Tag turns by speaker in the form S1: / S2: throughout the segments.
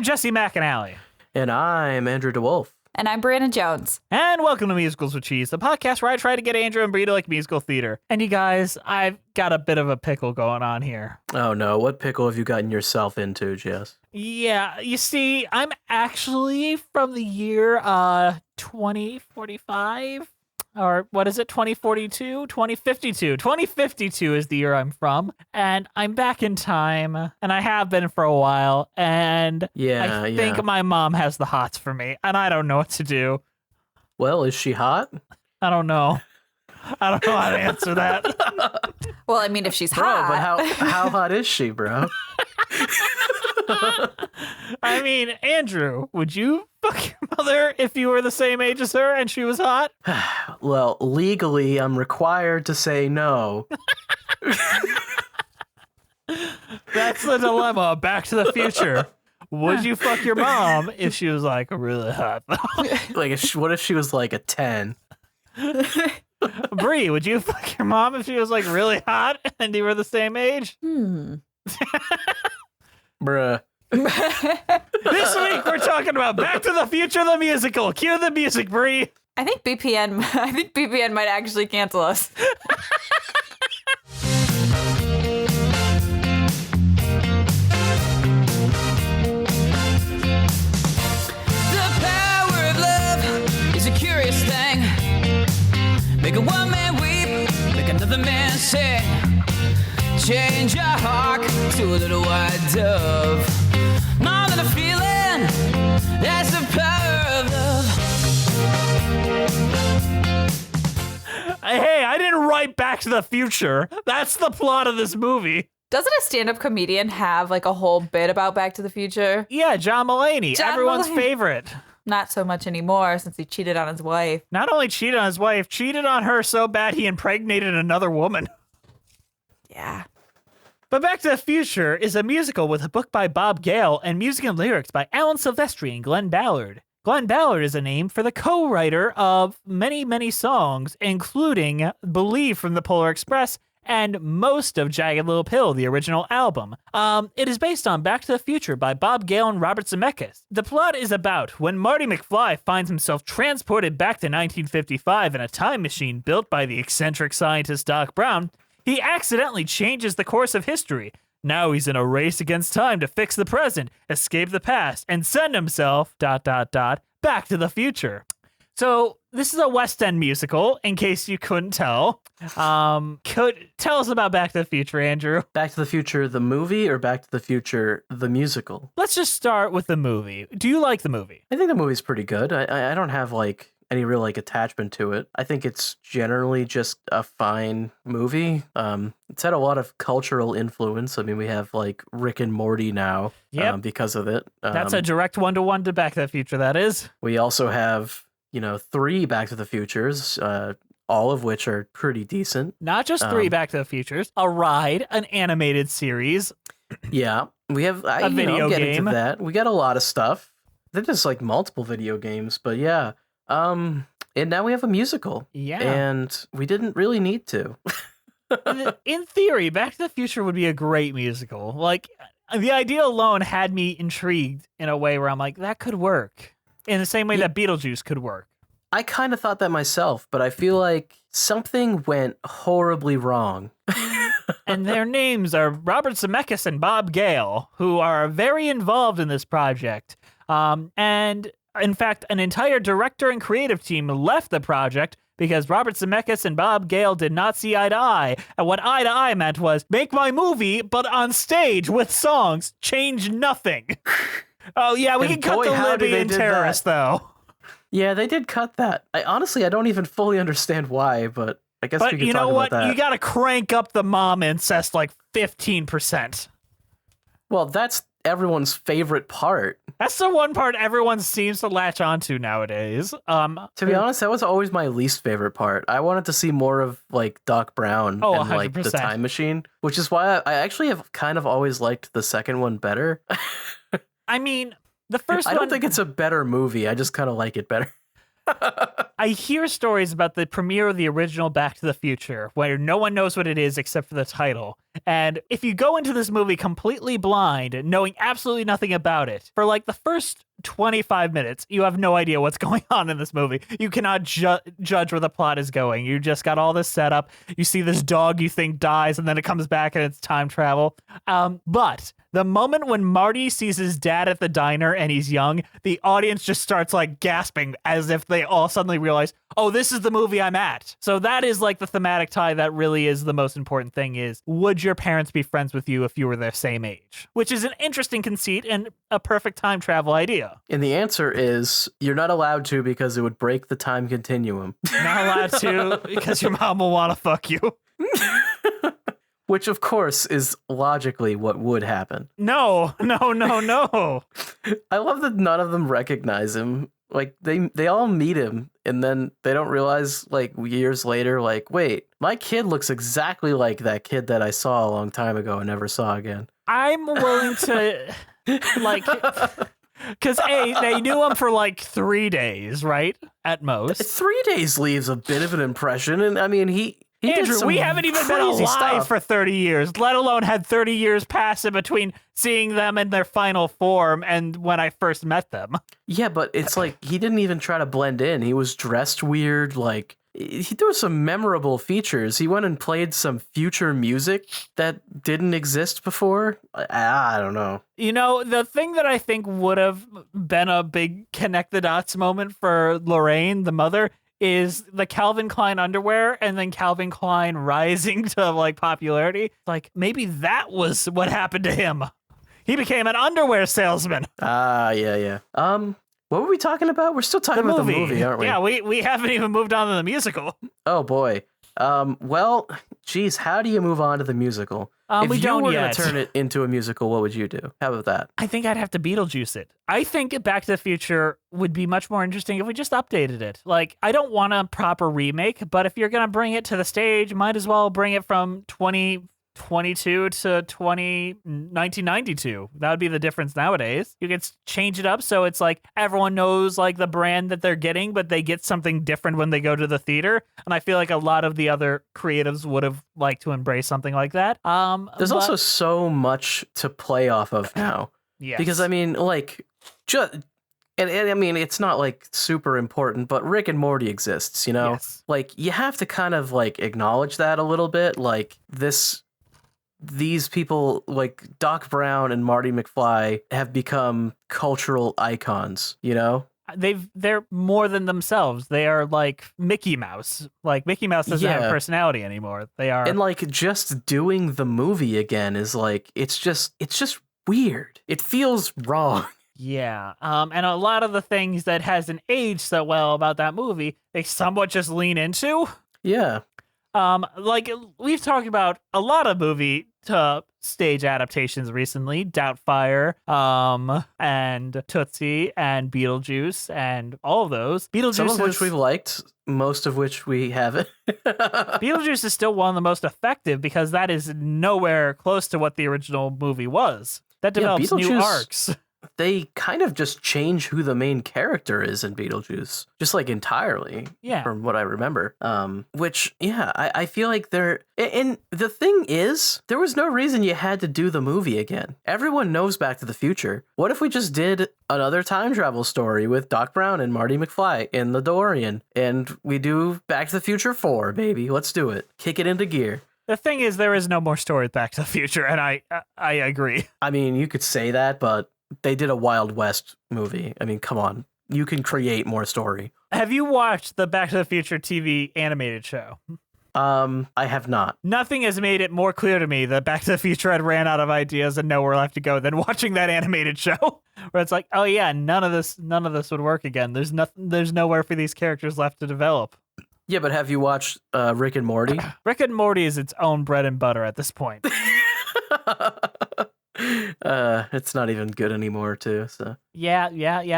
S1: I'm Jesse McAnally.
S2: And I'm Andrew DeWolf.
S3: And I'm Brianna Jones.
S1: And welcome to Musicals with Cheese, the podcast where I try to get Andrew and Brie to like musical theater. And you guys, I've got a bit of a pickle going on here.
S2: Oh no, what pickle have you gotten yourself into, Jess?
S1: Yeah, you see, I'm actually from the year 2045. Or what is it, 2042? 2052. 2052 is the year I'm from. And I'm back in time, and I have been for a while. And I think my mom has the hots for me, and I don't know what to do.
S2: Well, is she hot?
S1: I don't know. I don't know how to answer that.
S3: Well, I mean, if she's
S2: Bro,
S3: hot.
S2: but how hot is she, bro?
S1: I mean, Andrew, would you fuck your mother if you were the same age as her and she was hot?
S2: Well, legally, I'm required to say no.
S1: That's the dilemma. Back to the Future. Would you fuck your mom if she was like really hot?
S2: Like, what if she was like a 10?
S1: Brie, would you fuck your mom if she was like really hot and you were the same age?
S2: Bruh.
S1: This week we're talking about Back to the Future the musical. Cue the music, Brie.
S3: I think BPN might actually cancel us.
S4: The power of love is a curious thing. Make a one man weep, make another man sing. Change your hawk to a little white dove. More than a feeling, that's the power of love.
S1: Hey, I didn't write Back to the Future. That's the plot of this movie.
S3: Doesn't a stand-up comedian have like a whole bit about Back to the Future?
S1: Yeah, John Mulaney, everyone's favorite.
S3: Not so much anymore since he cheated on his wife.
S1: Not only cheated on his wife, cheated on her so bad he impregnated another woman.
S3: Yeah.
S1: But Back to the Future is a musical with a book by Bob Gale and music and lyrics by Alan Silvestri and Glenn Ballard. Glenn Ballard is a name for the co-writer of many, many songs, including Believe from the Polar Express and most of Jagged Little Pill, the original album. It is based on Back to the Future by Bob Gale and Robert Zemeckis. The plot is about when Marty McFly finds himself transported back to 1955 in a time machine built by the eccentric scientist Doc Brown, he accidentally changes the course of history. Now he's in a race against time to fix the present, escape the past, and send himself, ... back to the future. So this is a West End musical, in case you couldn't tell. Tell us about Back to the Future, Andrew.
S2: Back to the Future, the movie, or Back to the Future, the musical?
S1: Let's just start with the movie. Do you like the movie?
S2: I think the movie's pretty good. I don't have like any real like attachment to it. I think it's generally just a fine movie. It's had a lot of cultural influence. I mean, we have like Rick and Morty now because of it.
S1: That's a direct one-to-one to Back to the Future, that is.
S2: We also have, 3 Back to the Futures, all of which are pretty decent.
S1: Not just 3 Back to the Futures, a ride, an animated series.
S2: Yeah, we have
S1: a video game.
S2: Into that. We got a lot of stuff. They're just like multiple video games, but yeah. And now we have a musical.
S1: Yeah.
S2: And we didn't really need to.
S1: In theory, Back to the Future would be a great musical. Like, the idea alone had me intrigued in a way where I'm like, that could work. In the same way that Beetlejuice could work.
S2: I kind of thought that myself, but I feel like something went horribly wrong.
S1: And their names are Robert Zemeckis and Bob Gale, who are very involved in this project. And in fact, an entire director and creative team left the project because Robert Zemeckis and Bob Gale did not see eye to eye. And what eye to eye meant was, make my movie, but on stage with songs, change nothing. Oh, yeah, we can cut the Libyan terrorist, though.
S2: Yeah, they did cut that. I don't even fully understand why, but I guess we can talk about that. But you know what?
S1: You gotta crank up the mom incest like 15%.
S2: Well, that's everyone's favorite part.
S1: That's the one part everyone seems to latch onto nowadays.
S2: To be honest, that was always my least favorite part. I wanted to see more of like Doc Brown and
S1: 100%.
S2: like the time machine, which is why I actually have kind of always liked the second one better.
S1: I mean, the first one...
S2: I don't think it's a better movie. I just kind of like it better.
S1: I hear stories about the premiere of the original Back to the Future, where no one knows what it is except for the title. And if you go into this movie completely blind, knowing absolutely nothing about it, for like the first 25 minutes, you have no idea what's going on in this movie. You cannot judge where the plot is going. You just got all this setup. You see this dog you think dies, and then it comes back and it's time travel. But the moment when Marty sees his dad at the diner and he's young, the audience just starts like gasping as if they all suddenly realize, oh, this is the movie I'm at. So that is like the thematic tie that really is the most important thing is, would your parents be friends with you if you were their same age? Which is an interesting conceit and a perfect time travel idea.
S2: And the answer is you're not allowed to because it would break the time continuum.
S1: Not allowed to because your mom will want to fuck you.
S2: Which, of course, is logically what would happen.
S1: No.
S2: I love that none of them recognize him. Like, they all meet him, and then they don't realize, like, years later, like, wait, my kid looks exactly like that kid that I saw a long time ago and never saw again.
S1: I'm willing to, like... Because, they knew him for like 3 days, right? At most.
S2: 3 days leaves a bit of an impression, and I mean, he
S1: Andrew, we haven't even been alive for 30 years, let alone had 30 years pass in between seeing them in their final form and when I first met them.
S2: Yeah, but it's like he didn't even try to blend in. He was dressed weird. Like, there were some memorable features. He went and played some future music that didn't exist before. I don't know.
S1: You know, the thing that I think would have been a big connect the dots moment for Lorraine, the mother, is the Calvin Klein underwear and then Calvin Klein rising to like popularity. Like maybe that was what happened to him. He became an underwear salesman.
S2: Yeah. What were we talking about? We're still talking about the movie, aren't we?
S1: Yeah, we haven't even moved on to the musical.
S2: Oh boy. Well, geez, how do you move on to the musical?
S1: We
S2: if you
S1: don't
S2: were
S1: yet.
S2: to turn it into a musical, what would you do? How about that?
S1: I think I'd have to Beetlejuice it. I think Back to the Future would be much more interesting if we just updated it. Like, I don't want a proper remake, but if you're going to bring it to the stage, might as well bring it from 2022 to 1992. That would be the difference nowadays. You could change it up so it's like everyone knows like the brand that they're getting, but they get something different when they go to the theater. And I feel like a lot of the other creatives would have liked to embrace something like that.
S2: There's also so much to play off of now.
S1: Yes.
S2: Because I mean, like, and I mean, it's not like super important, but Rick and Morty exists, you know?
S1: Yes.
S2: Like, you have to kind of like acknowledge that a little bit. Like, these people like Doc Brown and Marty McFly have become cultural icons, you know?
S1: They're more than themselves. They are like Mickey Mouse. Like Mickey Mouse doesn't have a personality anymore. They are.
S2: And like just doing the movie again is like, it's just weird. It feels wrong.
S1: Yeah. And a lot of the things that hasn't aged so well about that movie, they somewhat just lean into.
S2: Yeah.
S1: Like we've talked about a lot of movie to stage adaptations recently, Doubtfire, and Tootsie and Beetlejuice and all of those. Beetlejuice,
S2: some of which we've liked, most of which we haven't.
S1: Beetlejuice is still one of the most effective because that is nowhere close to what the original movie was. That develops new arcs.
S2: They kind of just change who the main character is in Beetlejuice, just like entirely, from what I remember. Which, I feel like and the thing is, there was no reason you had to do the movie again. Everyone knows Back to the Future. What if we just did another time travel story with Doc Brown and Marty McFly in the DeLorean, and we do Back to the Future 4, baby? Let's do it. Kick it into gear.
S1: The thing is, there is no more story with Back to the Future, and I agree.
S2: I mean, you could say that, but they did a Wild West movie. I mean, come on. You can create more story.
S1: Have you watched the Back to the Future TV animated show?
S2: I have not.
S1: Nothing has made it more clear to me that Back to the Future had ran out of ideas and nowhere left to go than watching that animated show. Where it's like, oh yeah, none of this would work again. There's nowhere for these characters left to develop.
S2: Yeah, but have you watched Rick and Morty?
S1: Rick and Morty is its own bread and butter at this point.
S2: It's not even good anymore too, so
S1: yeah,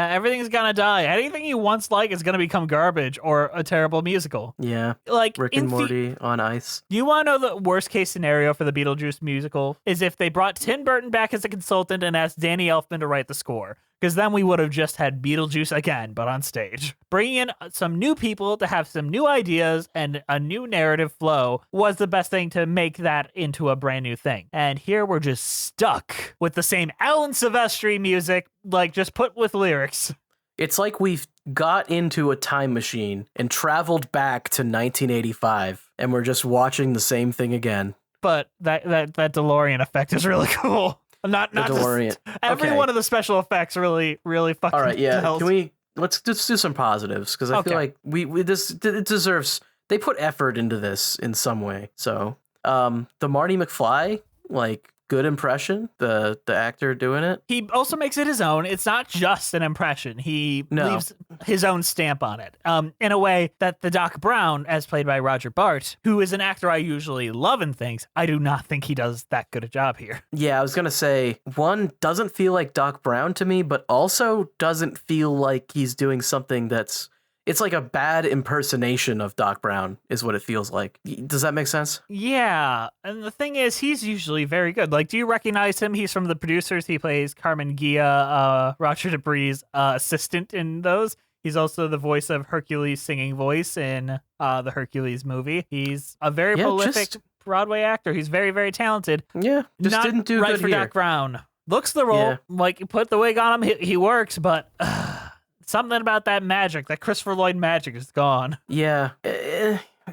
S1: everything's gonna die. Anything you once like is gonna become garbage or a terrible musical.
S2: Yeah,
S1: like
S2: Rick and Morty on ice.
S1: Do you want to know the worst case scenario for the Beetlejuice musical is if they brought Tim Burton back as a consultant and asked Danny Elfman to write the score, because then we would have just had Beetlejuice again, but on stage. Bringing in some new people to have some new ideas and a new narrative flow was the best thing to make that into a brand new thing. And here we're just stuck with the same Alan Silvestri music, like just put with lyrics.
S2: It's like we've got into a time machine and traveled back to 1985, and we're just watching the same thing again.
S1: But that DeLorean effect is really cool. Not
S2: DeLorean.
S1: Every one of the special effects really fucking.
S2: All right, yeah.
S1: tells.
S2: Let's just do some positives, because I feel like it deserves. They put effort into this in some way. So, the Marty McFly, like, good impression, the actor doing it.
S1: He also makes it his own. It's not just an impression. He leaves his own stamp on it. In a way that the Doc Brown, as played by Roger Bart, who is an actor I usually love in things, I do not think he does that good a job here.
S2: Yeah, I was gonna say, one doesn't feel like Doc Brown to me, but also doesn't feel like he's doing something that's. It's like a bad impersonation of Doc Brown is what it feels like. Does that make sense?
S1: Yeah. And the thing is, he's usually very good. Like, do you recognize him? He's from The Producers. He plays Carmen Gia, Roger Dupree's assistant in those. He's also the voice of Hercules' singing voice in the Hercules movie. He's a very prolific Broadway actor. He's very, very talented.
S2: Yeah, just
S1: Not
S2: didn't do
S1: right
S2: good
S1: for
S2: here.
S1: Doc Brown. Looks the role. Like, you put the wig on him, he works, but... something about that magic, that Christopher Lloyd magic is gone.
S2: Yeah.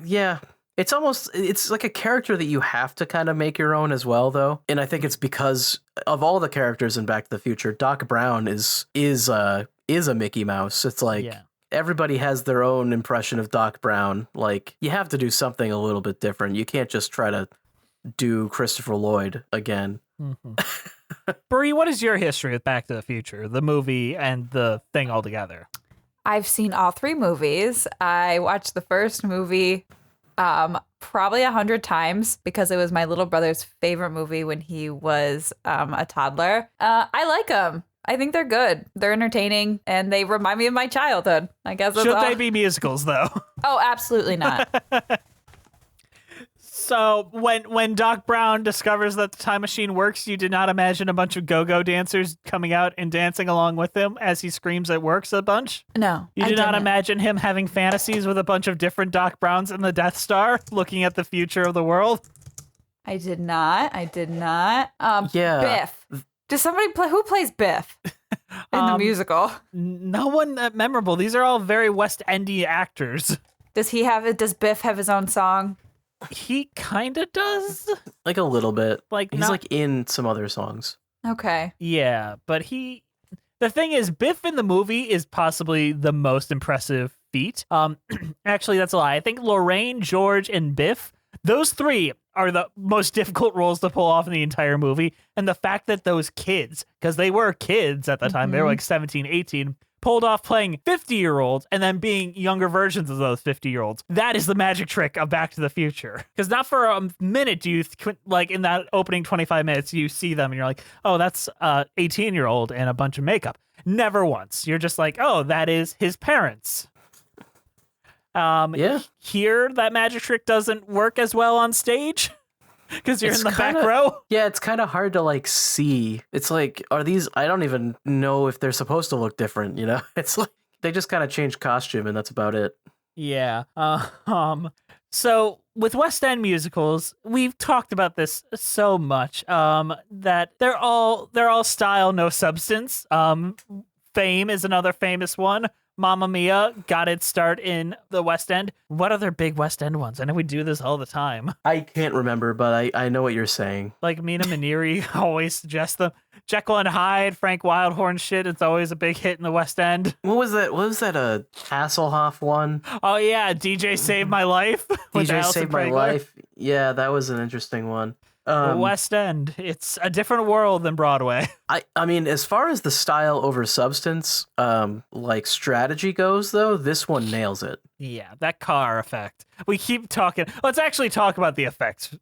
S2: Yeah. It's like a character that you have to kind of make your own as well, though. And I think it's because of all the characters in Back to the Future, Doc Brown is a Mickey Mouse. It's like everybody has their own impression of Doc Brown. Like, you have to do something a little bit different. You can't just try to do Christopher Lloyd again.
S1: Mm-hmm. Brie, what is your history with Back to the Future, the movie and the thing altogether?
S3: I've seen all three movies. I watched the first movie probably 100 times because it was my little brother's favorite movie when he was a toddler. I like them. I think they're good. They're entertaining, and they remind me of my childhood. I guess that's
S1: Should
S3: all.
S1: they be musicals, though?
S3: Oh, absolutely not.
S1: So when Doc Brown discovers that the time machine works, you did not imagine a bunch of go-go dancers coming out and dancing along with him as he screams it works a bunch?
S3: No.
S1: You did not imagine him having fantasies with a bunch of different Doc Browns in the Death Star, looking at the future of the world?
S3: I did not.
S2: Yeah.
S3: Biff. Does somebody play? Who plays Biff in the musical?
S1: No one that memorable. These are all very West Endy actors.
S3: Does Biff have his own song?
S1: He kind of does.
S2: Like a little bit.
S1: Like
S2: he's like in some other songs.
S3: Okay.
S1: Yeah, but the thing is, Biff in the movie is possibly the most impressive feat. Actually, that's a lie. I think Lorraine, George, and Biff, those three are the most difficult roles to pull off in the entire movie. And the fact that those kids, because they were kids at the time, they were like 17, 18, pulled off playing 50-year-olds and then being younger versions of those 50-year-olds. That is the magic trick of Back to the Future. Because not for a minute do you, like in that opening 25 minutes, you see them and you're like, oh, that's 18-year-old and a bunch of makeup. Never once. You're just like, oh, that is his parents. Here, that magic trick doesn't work as well on stage. Because you're in the back row?
S2: Yeah, it's kind of hard to like see. It's like, are these, I don't even know if they're supposed to look different, you know? It's like, they just kind of change costume and that's about it.
S1: Yeah. So with West End musicals, we've talked about this so much, that they're all style, no substance. Fame is another famous one. Mamma Mia got its start in the West End. What other big West End ones? I know we do this all the time.
S2: I can't remember, but I know what you're saying.
S1: Like Mina Maneri always suggests them. Jekyll and Hyde, Frank Wildhorn shit. It's always a big hit in the West End.
S2: What was that? What was that? A Hasselhoff one?
S1: Oh yeah, DJ Saved My Life.
S2: DJ Saved My Life. Yeah, that was an interesting one.
S1: West End. It's a different world than Broadway.
S2: I mean, as far as the style over substance, like strategy goes, though, this one nails it.
S1: Yeah, that car effect. We keep talking. Let's actually talk about the effects.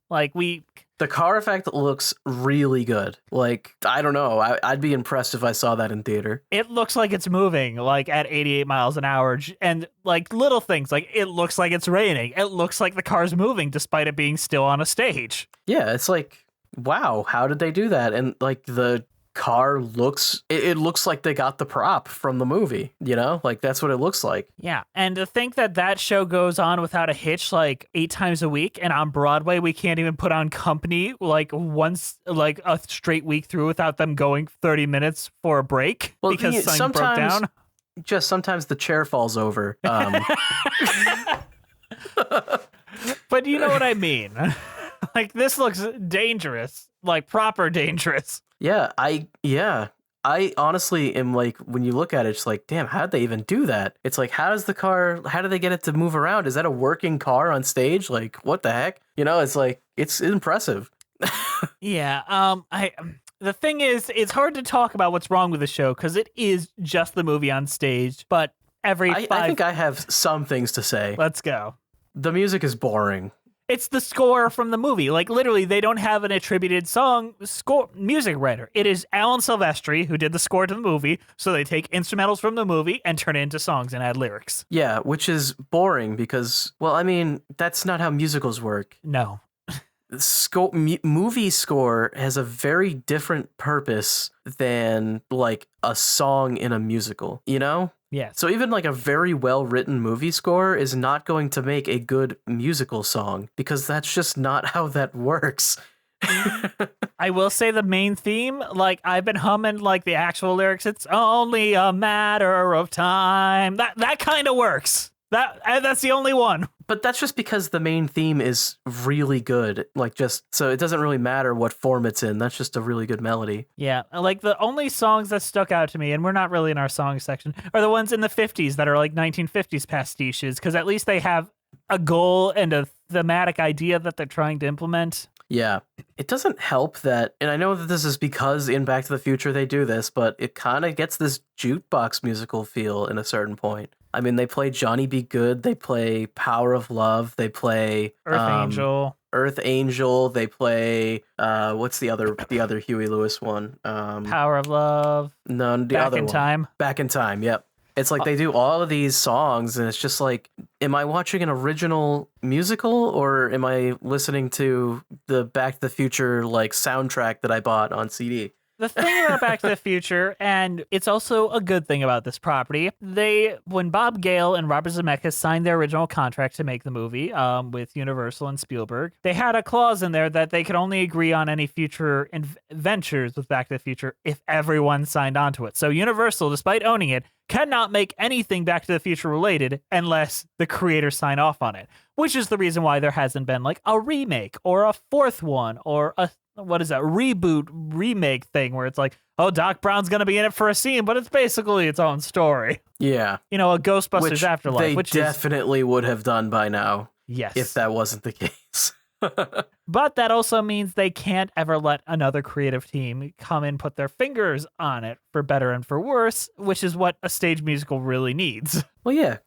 S2: The car effect looks really good. Like, I don't know. I'd be impressed if I saw that in theater.
S1: It looks like it's moving, like, at 88 miles an hour. And, like, little things, like, it looks like it's raining. It looks like the car's moving despite it being still on a stage.
S2: Yeah, it's like, wow, how did they do that? And, like, the car looks, it looks like they got the prop from the movie, you know? Like, that's what it looks like.
S1: Yeah, and to think that that show goes on without a hitch like 8 times a week, and on Broadway we can't even put on Company like once, like a straight week through without them going 30 minutes for a break because something broke down.
S2: Just sometimes the chair falls over.
S1: But you know what I mean. Like, this looks dangerous, like proper dangerous.
S2: Yeah, I honestly am like, when you look at it, it's like, damn, how'd they even do that? It's like, how do they get it to move around? Is that a working car on stage? Like, what the heck? You know, it's like, it's impressive.
S1: Yeah, the thing is, it's hard to talk about what's wrong with the show because it is just the movie on stage, but I
S2: think I have some things to say.
S1: Let's go.
S2: The music is boring.
S1: It's the score from the movie. Like, literally, they don't have an attributed music writer. It is Alan Silvestri who did the score to the movie, so they take instrumentals from the movie and turn it into songs and add lyrics.
S2: Yeah, which is boring because, well, I mean, that's not how musicals work.
S1: No.
S2: Movie score has a very different purpose than, like, a song in a musical, you know?
S1: Yeah.
S2: So even like a very well-written movie score is not going to make a good musical song because that's just not how that works.
S1: I will say the main theme, like, I've been humming like the actual lyrics. It's only a matter of time. That kind of works. That's the only one.
S2: But that's just because the main theme is really good. Like, just so it doesn't really matter what form it's in. That's just a really good melody.
S1: Yeah, like the only songs that stuck out to me, and we're not really in our song section, are the ones in the 50s that are like 1950s pastiches, because at least they have a goal and a thematic idea that they're trying to implement.
S2: Yeah. It doesn't help that, and I know that this is because in Back to the Future they do this, but it kind of gets this jukebox musical feel in a certain point. I mean, they play Johnny Be Good, they play Power of Love, they play Earth Angel, they play what's the other Huey Lewis one?
S1: Power of Love.
S2: No, the
S1: Back
S2: other
S1: in
S2: one.
S1: Time.
S2: Back in Time, yep. It's like they do all of these songs, and it's just like, am I watching an original musical, or am I listening to the Back to the Future like soundtrack that I bought on CD?
S1: The thing about Back to the Future, and it's also a good thing about this property, when Bob Gale and Robert Zemeckis signed their original contract to make the movie with Universal and Spielberg, they had a clause in there that they could only agree on any future ventures with Back to the Future if everyone signed on to it. So Universal, despite owning it, cannot make anything Back to the Future related unless the creators sign off on it, which is the reason why there hasn't been like a remake or a fourth one or a reboot remake thing where it's like, oh, Doc Brown's going to be in it for a scene, but it's basically its own story.
S2: Yeah.
S1: You know, a Ghostbusters Afterlife.
S2: Which they definitely would have done by now.
S1: Yes.
S2: If that wasn't the case.
S1: But that also means they can't ever let another creative team come and put their fingers on it for better and for worse, which is what a stage musical really needs.
S2: Well, yeah.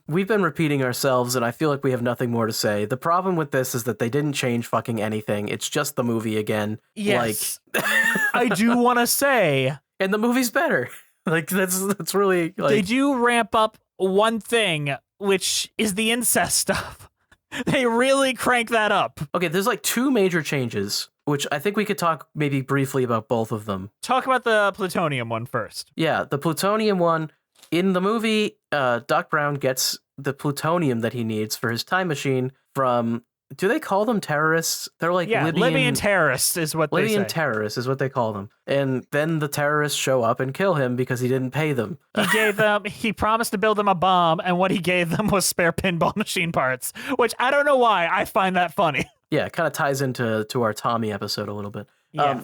S2: We've been repeating ourselves, and I feel like we have nothing more to say. The problem with this is that they didn't change fucking anything. It's just the movie again.
S1: Yes. Like, I do want to say,
S2: and the movie's better. Like, that's really like,
S1: they do ramp up one thing, which is the incest stuff. They really crank that up.
S2: Okay, there's like 2 major changes, which I think we could talk maybe briefly about both of them.
S1: Talk about the plutonium one first.
S2: Yeah, the plutonium one. In the movie, Doc Brown gets the plutonium that he needs for his time machine from, do they call them terrorists? They're like
S1: Libyan terrorists is what they say.
S2: Libyan terrorists is what they call them. And then the terrorists show up and kill him because he didn't pay them.
S1: He promised to build them a bomb, and what he gave them was spare pinball machine parts, which I don't know why I find that funny.
S2: Yeah, it kind of ties into our Tommy episode a little bit.
S1: Yeah.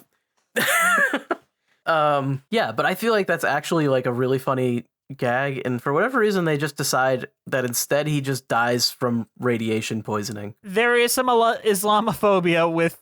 S2: Yeah, but I feel like that's actually like a really funny gag, and for whatever reason they just decide that instead he just dies from radiation poisoning.
S1: There is some Islamophobia with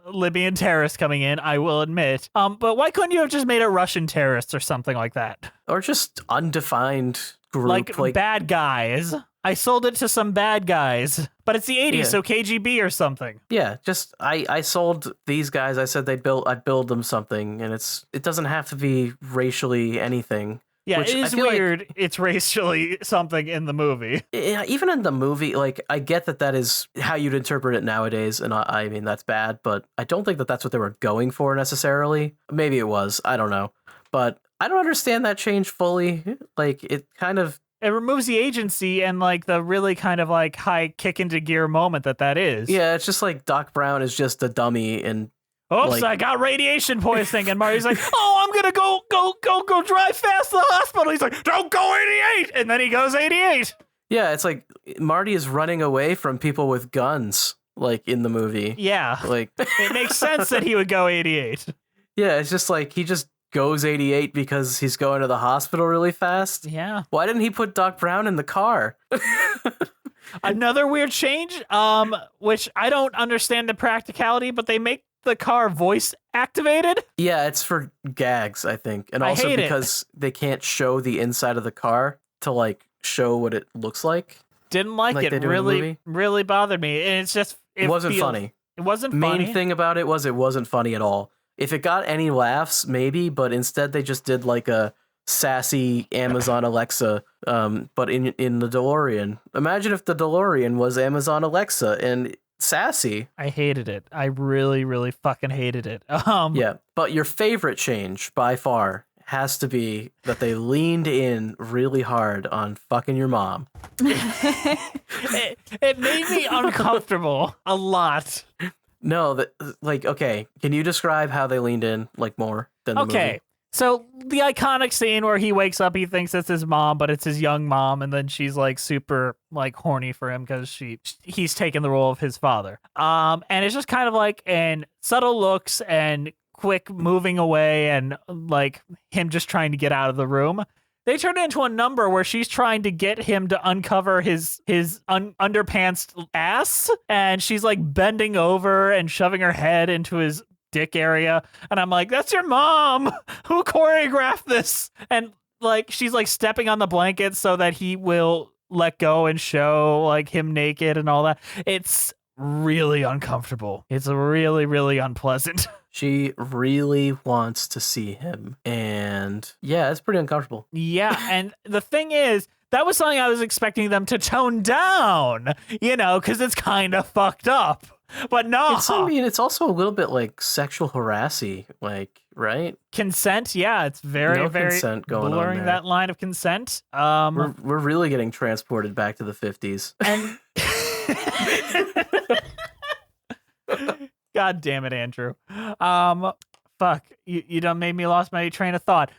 S1: Libyan terrorists coming in, I will admit. But why couldn't you have just made it Russian terrorists or something like that?
S2: Or just undefined group,
S1: like bad guys. I sold it to some bad guys, but it's the 80s, so KGB or something.
S2: Yeah, just I sold these guys. I said I'd build them something, and it doesn't have to be racially anything.
S1: Yeah,
S2: which
S1: it
S2: I
S1: is
S2: feel like-
S1: weird. It's racially something in the movie.
S2: Yeah, even in the movie, like, I get that is how you'd interpret it nowadays, and I mean, that's bad, but I don't think that that's what they were going for necessarily. Maybe it was, I don't know. But I don't understand that change fully. Like, it kind of...
S1: It removes the agency and like the really kind of like high kick into gear moment that is.
S2: Yeah, it's just like Doc Brown is just a dummy, and
S1: Oops,
S2: like-
S1: I got radiation poisoning. And Marty's like, oh, I'm going to go drive fast to the hospital. He's like, don't go 88. And then he goes 88.
S2: yeah, it's like Marty is running away from people with guns, like, in the movie.
S1: Yeah.
S2: Like,
S1: It makes sense that he would go 88.
S2: yeah, it's just like he just goes 88 because he's going to the hospital really fast.
S1: Yeah.
S2: Why didn't he put Doc Brown in the car?
S1: Another weird change, which I don't understand the practicality, but they make the car voice activated.
S2: Yeah, it's for gags, I think. And
S1: I
S2: also
S1: hate it.
S2: because they can't show the inside of the car to, like, show what it looks like.
S1: Didn't like
S2: Like
S1: it.
S2: they do in the
S1: Really,
S2: movie?
S1: really bothered me. And it's just...
S2: It wasn't funny.
S1: It wasn't
S2: Main
S1: funny.
S2: thing about it was it wasn't funny at all. If it got any laughs, maybe, but instead they just did, like, a sassy Amazon Alexa, but in the DeLorean. Imagine if the DeLorean was Amazon Alexa and sassy.
S1: I hated it. I really, really fucking hated it.
S2: Yeah, but your favorite change by far has to be that they leaned in really hard on fucking your mom.
S1: It made me uncomfortable a lot.
S2: No, that, like, okay, can you describe how they leaned in, like, more than the
S1: Okay.
S2: movie?
S1: So the iconic scene where he wakes up, he thinks it's his mom, but it's his young mom, and then she's like super like horny for him because he's taken the role of his father. And it's just kind of like in subtle looks and quick moving away, and like him just trying to get out of the room. They turn it into a number where she's trying to get him to uncover his underpants ass, and she's like bending over and shoving her head into his dick area, and I'm like, that's your mom. Who choreographed this? And like she's like stepping on the blanket so that he will let go and show like him naked and all that. It's really uncomfortable. It's really, really unpleasant.
S2: She really wants to see him, and yeah, it's pretty uncomfortable.
S1: Yeah, and the thing is, that was something I was expecting them to tone down, you know, because it's kind of fucked up. But no,
S2: I mean, it's also a little bit like sexual harassy, like, right?
S1: consent. Yeah, it's very,
S2: No
S1: very
S2: consent going on
S1: blurring
S2: there.
S1: that line of consent.
S2: We're really getting transported back to the 50s.
S1: And God damn it, Andrew. Fuck, you done made me lost my train of thought.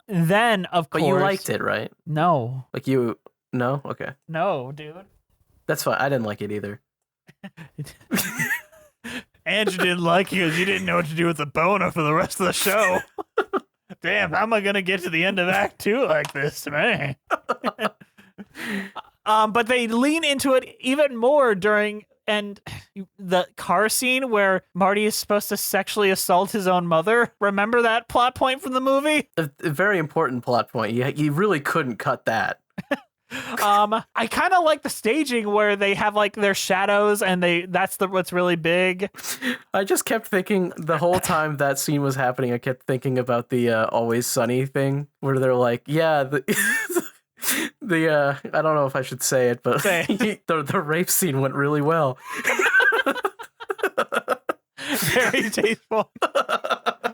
S1: Then of
S2: But
S1: course,
S2: you liked it, right?
S1: No,
S2: Like you, no? Okay.
S1: no, dude.
S2: That's fine. I didn't like it either.
S1: Andrew didn't like you because you didn't know what to do with the boner for the rest of the show. Damn, how am I gonna get to the end of Act 2 like this, man? But they lean into it even more during the car scene where Marty is supposed to sexually assault his own mother. Remember that plot point from the movie?
S2: A very important plot point. You really couldn't cut that.
S1: I kind of like the staging where they have like their shadows and that's what's really big.
S2: I just kept thinking the whole time that scene was happening, I kept thinking about the Always Sunny thing where they're like, yeah, the I don't know if I should say it, but
S1: Say
S2: the rape scene went really well.
S1: Very tasteful.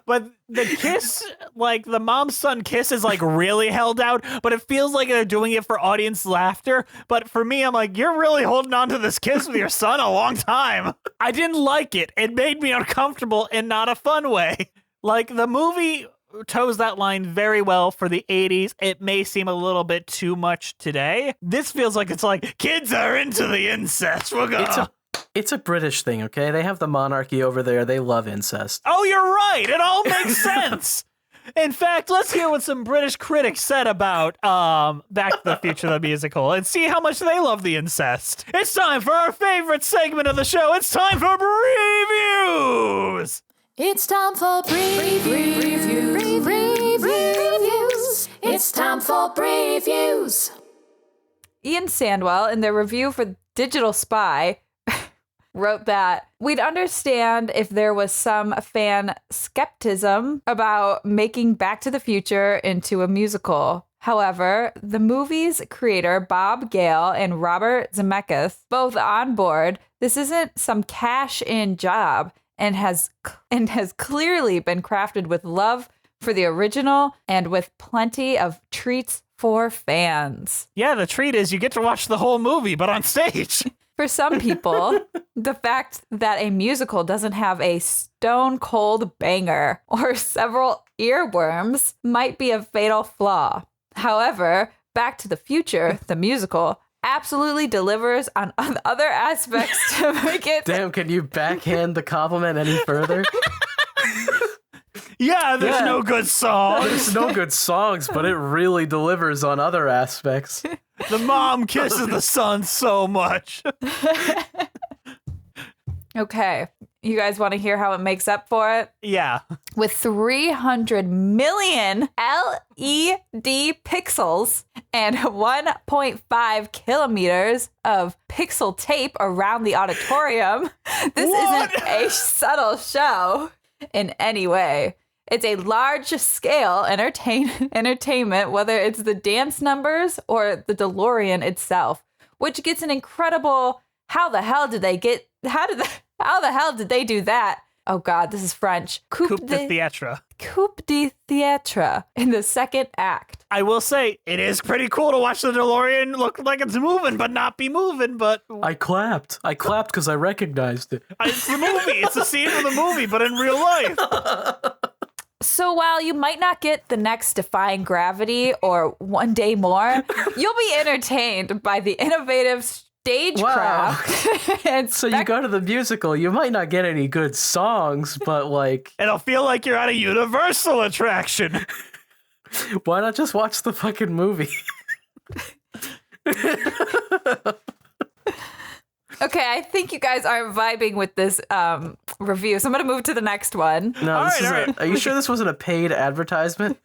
S1: But the kiss, like the mom-son kiss is like really held out, but it feels like they're doing it for audience laughter. But for me, I'm like, you're really holding on to this kiss with your son a long time. I didn't like it. It made me uncomfortable in not a fun way. Like the movie toes that line very well for the 80s. It may seem a little bit too much today. This feels like it's like, kids are into the incest. We're gonna...
S2: It's a British thing, okay? They have the monarchy over there. They love incest.
S1: Oh, you're right. It all makes sense. In fact, let's hear what some British critics said about Back to the Future, the musical, and see how much they love the incest. It's time for our favorite segment of the show. It's time for previews.
S5: It's time for previews. It's time for previews.
S3: Ian Sandwell, in their review for Digital Spy, wrote that we'd understand if there was some fan skepticism about making Back to the Future into a musical. However, the movie's creator, Bob Gale and Robert Zemeckis, both on board, this isn't some cash-in job and has clearly been crafted with love for the original and with plenty of treats for fans.
S1: Yeah, the treat is you get to watch the whole movie, but on stage.
S3: For some people, the fact that a musical doesn't have a stone cold banger or several earworms might be a fatal flaw. However, Back to the Future, the musical, absolutely delivers on other aspects to make it.
S2: Damn, can you backhand the compliment any further?
S1: Yeah, there's no good song.
S2: There's no good songs, but it really delivers on other aspects.
S1: The mom kisses the son so much.
S3: Okay, you guys want to hear how it makes up for it?
S1: Yeah.
S3: With 300 million LED pixels and 1.5 kilometers of pixel tape around the auditorium, this isn't a subtle show in any way. It's a large-scale entertainment, whether it's the dance numbers or the DeLorean itself, which gets an incredible, how the hell did they do that? Oh God, this is French.
S1: Coup de Theatre.
S3: Coup de Theatre in the second act.
S1: I will say, it is pretty cool to watch the DeLorean look like it's moving, but not be moving, but...
S2: I clapped because I recognized it.
S1: It's the movie. It's the scene from the movie, but in real life.
S3: So while you might not get the next Defying Gravity or One Day More, you'll be entertained by the innovative stagecraft. And
S2: So you go to the musical, you might not get any good songs, but like...
S1: It'll feel like you're at a Universal attraction.
S2: Why not just watch the fucking movie?
S3: Okay, I think you guys are vibing with this review, so I'm going to move to the next one.
S2: No,
S1: All
S2: this
S1: right,
S2: is are you sure this wasn't a paid advertisement?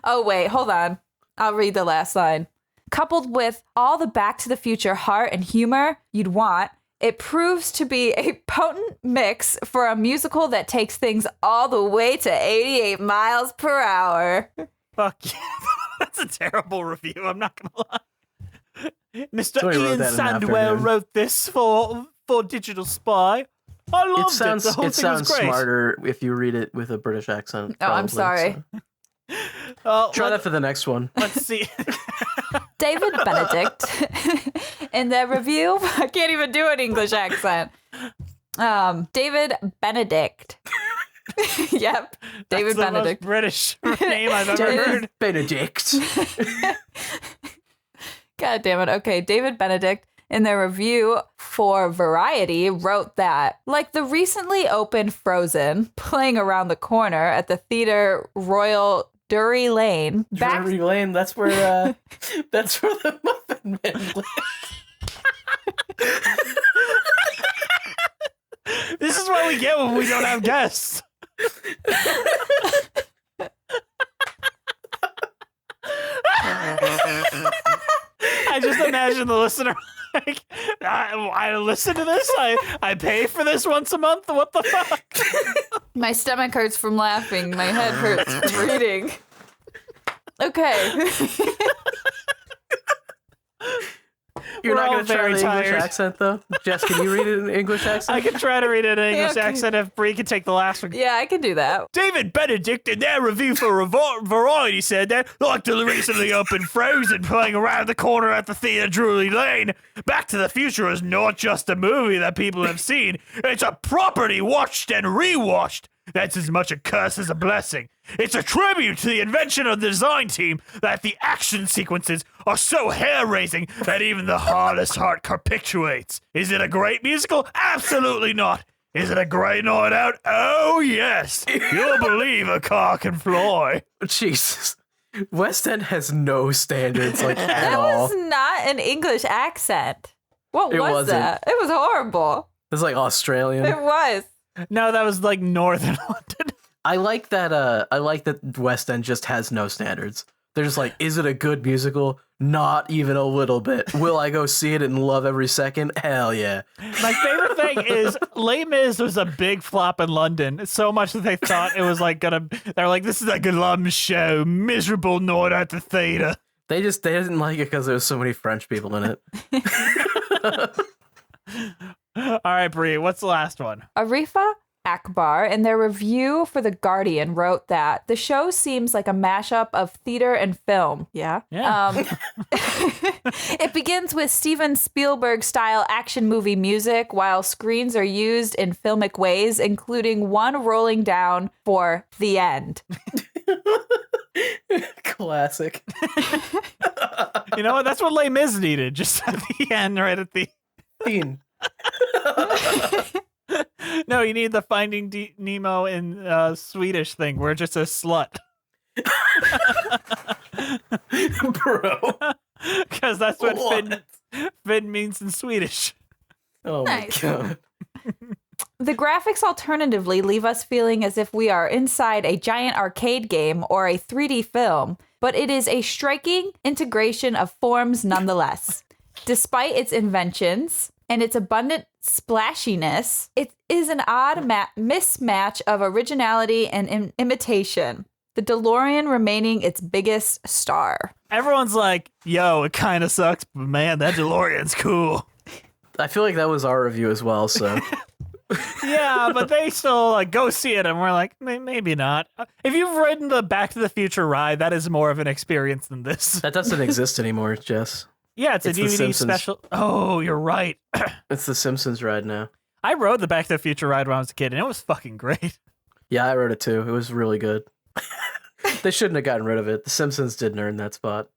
S3: Oh, wait, hold on. I'll read the last line. Coupled with all the Back to the Future heart and humor you'd want, it proves to be a potent mix for a musical that takes things all the way to 88 miles per hour.
S1: Fuck yeah. That's a terrible review, I'm not going to lie. Mr.
S2: Somebody wrote
S1: Ian
S2: that in an
S1: Sandwell
S2: afternoon.
S1: wrote this for Digital Spy. I loved it. The whole
S2: It
S1: thing
S2: sounds
S1: was great.
S2: smarter if you read it with a British accent.
S3: Oh, I'm
S2: probably,
S3: sorry.
S2: so. Try that for the next one.
S1: Let's see.
S3: David Benedict in their review. I can't even do an English accent. David Benedict. Yep. David
S1: That's
S3: Benedict.
S1: the most British name I've ever heard.
S2: Benedict.
S3: God damn it. Okay, David Benedict in their review for Variety wrote that, like the recently opened Frozen playing around the corner at the Theatre Royal Drury Lane.
S2: Drury Lane, that's where the Muffin Man lives.
S1: This is what we get when we don't have guests. I just imagine the listener like, I listen to this. I pay for this once a month. What the fuck?
S3: My stomach hurts from laughing. My head hurts from reading. Okay.
S2: You're
S1: We're
S2: not
S1: all
S2: going to try
S1: very
S2: the English
S1: tired.
S2: accent, though? Jess, can you read it in an English accent?
S1: I can try to read it in English
S3: Okay.
S1: accent if Bree can take the last one.
S3: Yeah, I can do that.
S1: David Benedict in their review for Variety said that, like the recently opened Frozen playing around the corner at the Theatre Drury Lane, Back to the Future is not just a movie that people have seen, it's a property watched and rewatched. That's as much a curse as a blessing. It's a tribute to the invention of the design team that the action sequences are so hair-raising that even the hardest heart capitulates. Is it a great musical? Absolutely not. Is it a great night out? Oh, yes. You'll believe a car can fly.
S2: Jesus. West End has no standards, like, at
S3: That
S2: all.
S3: was not an English accent. What
S2: It
S3: was
S2: wasn't.
S3: that? It was horrible.
S2: It's like Australian.
S3: It was.
S1: No, that was like Northern London.
S2: I like that West End just has no standards. They're just like, is it a good musical? Not even a little bit. Will I go see it and love every second? Hell yeah.
S1: My favorite thing is Les Mis was a big flop in London, so much that they thought it was like they're like, this is like a glum show, miserable night at the theater.
S2: They didn't like it because there was so many French people in it.
S1: All right, Brie, what's the last one?
S3: Arifa Akbar, in their review for The Guardian, wrote that the show seems like a mashup of theater and film. Yeah. It begins with Steven Spielberg-style action movie music, while screens are used in filmic ways, including one rolling down for the end.
S2: Classic.
S1: You know what? That's what Les Mis needed, just at the end, right at the...
S2: Scene.
S1: No, you need the Finding Nemo in Swedish thing where it's just a slut.
S2: Bro.
S1: Because that's what Finn means in Swedish.
S2: Oh
S3: Nice.
S2: my god.
S3: The graphics alternatively leave us feeling as if we are inside a giant arcade game or a 3D film, but it is a striking integration of forms nonetheless. Despite its inventions and its abundant splashiness, it is an odd mismatch of originality and imitation, the DeLorean remaining its biggest star.
S1: Everyone's like, yo, it kind of sucks, but man, that DeLorean's cool.
S2: I feel like that was our review as well, so.
S1: Yeah, but they still like go see it, and we're like, maybe not. If you've ridden the Back to the Future ride, that is more of an experience than this.
S2: That doesn't exist anymore, Jess.
S1: Yeah, it's a
S2: The
S1: DVD
S2: Simpsons.
S1: special. Oh, you're right.
S2: It's the Simpsons ride now.
S1: I rode the Back to the Future ride when I was a kid, and it was fucking great.
S2: Yeah, I wrote it too. It was really good. They shouldn't have gotten rid of it. The Simpsons didn't earn that spot.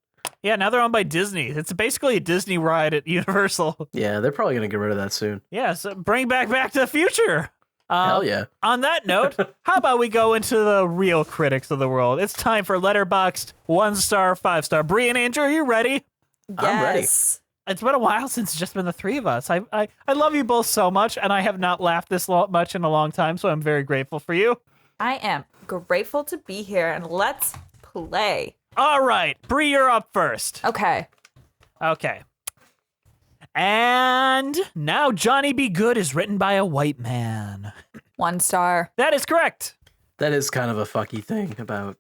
S1: Yeah, now they're owned by Disney. It's basically a Disney ride at Universal.
S2: Yeah, they're probably going to get rid of that soon.
S1: Yeah, so bring back to the Future.
S2: Hell yeah.
S1: On that note, how about we go into the real critics of the world? It's time for Letterboxd 1-star, 5-star. Brie and Andrew, are you ready?
S2: I'm ready.
S3: Yes.
S1: It's been a while since it's just been the three of us. I love you both so much, and I have not laughed this much in a long time, so I'm very grateful for you.
S3: I am grateful to be here, and let's play.
S1: All right, Brie, you're up first.
S3: Okay.
S1: Okay. And now Johnny Be Good is written by a white man.
S3: 1 star.
S1: That is correct.
S2: That is kind of a fucky thing about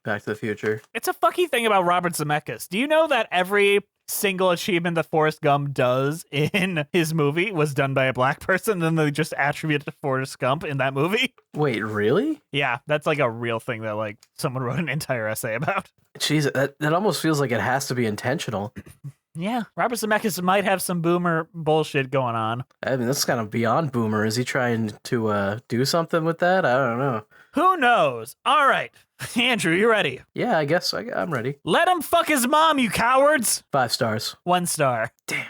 S2: Back to the Future.
S1: It's a fucky thing about Robert Zemeckis. Do you know that every single achievement that Forrest Gump does in his movie was done by a black person, then they just attribute it to Forrest Gump in that movie?
S2: Wait, really?
S1: Yeah, that's like a real thing that like someone wrote an entire essay about.
S2: Jeez, that almost feels like it has to be intentional.
S1: Yeah, Robert Zemeckis might have some boomer bullshit going on.
S2: I mean, that's kind of beyond boomer. Is he trying to do something with that? I don't know.
S1: Who knows? All right, Andrew, you ready?
S2: Yeah, I guess I'm ready.
S1: Let him fuck his mom, you cowards!
S2: 5 stars.
S1: 1 star.
S2: Damn.